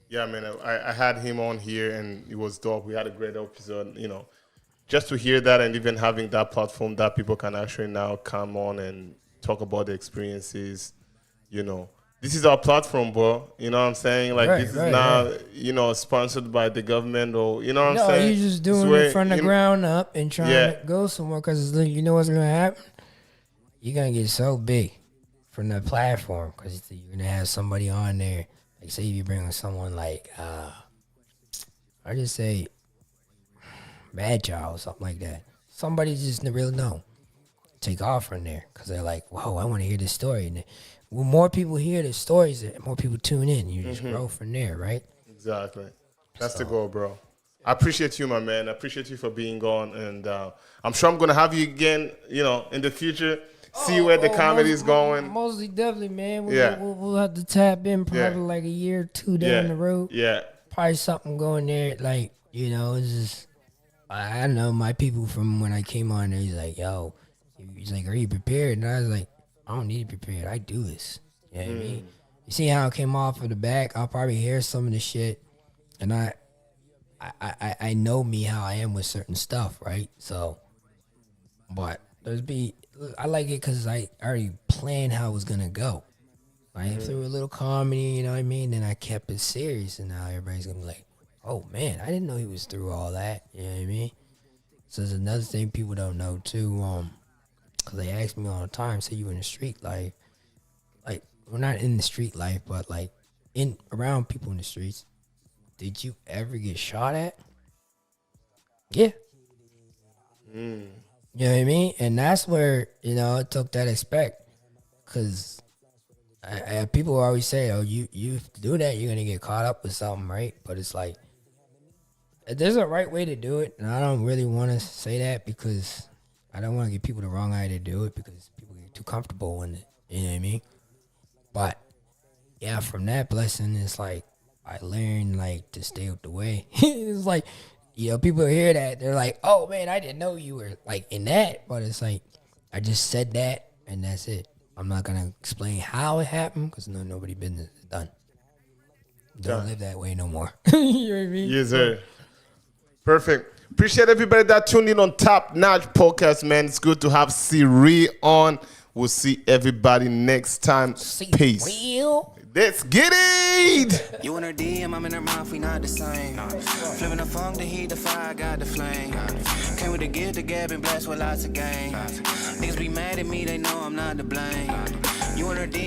Speaker 1: Yeah, man, I had him on here, and it was dope. We had a great episode, you know. Just to hear that and even having that platform that people can actually now come on and talk about the experiences, you know. This is our platform, bro. You know what I'm saying? Like, this is not, you know, sponsored by the government or, you know what I'm saying?
Speaker 2: No, you're just doing it from the ground up and trying to go somewhere because you know what's going to happen? You're going to get so big from the platform because you're going to have somebody on there. Like, say if you bring someone like, I just say, Bad Child or something like that. Somebody just really know. Take off from there because they're like, whoa, I want to hear this story. And when more people hear the stories, more people tune in. You just grow from there, right?
Speaker 1: Exactly. That's the goal, bro. I appreciate you, my man. I appreciate you for being on. And I'm sure I'm going to have you again, you know, in the future. See where the comedy is going.
Speaker 2: Mostly definitely, man. We'll have to tap in probably like a year or two down the road.
Speaker 1: Yeah.
Speaker 2: Probably something going there. Like, you know, it's just, I know my people from when I came on there, he's like, yo, he's like, are you prepared? And I was like, I don't need to be prepared. I do this. You know what I mean? You see how it came off of the back? I'll probably hear some of the shit. And I I know me how I am with certain stuff, right? So, but I like it because I already planned how it was gonna go. Right? Through a little comedy, you know what I mean? Then I kept it serious, and now everybody's gonna be like, "Oh man, I didn't know he was through all that." You know what I mean? So there's another thing people don't know too, because they ask me all the time, "Say you in the street life?" Like, we're not in the street life, but like in around people in the streets. Did you ever get shot at? Yeah. You know what I mean? And that's where, it took that respect. Because people always say, oh, you do that, you're going to get caught up with something, right? But it's like, there's a right way to do it. And I don't really want to say that because I don't want to give people the wrong idea to do it because people get too comfortable in it. You know what I mean? But, yeah, from that blessing, it's like, I learned, like, to stay out the way. It's like, people hear that. They're like, oh, man, I didn't know you were, like, in that. But it's like, I just said that, and that's it. I'm not going to explain how it happened because nobody business is done. Don't live that way no more. You know what I mean?
Speaker 1: Yes, sir. Perfect. Appreciate everybody that tuned in on Topnotch Podcast, man. It's good to have Seereal on. We'll see everybody next time. Peace.
Speaker 2: Seereal.
Speaker 1: Let's get it!
Speaker 3: You in her DM, I'm in her mouth, we not the same. Flipping the funk, the heat, the fire, got the flame. Came with the gift, the gab, and blessed with lots of game. Niggas be mad at me, they know I'm not to blame. You in her DM.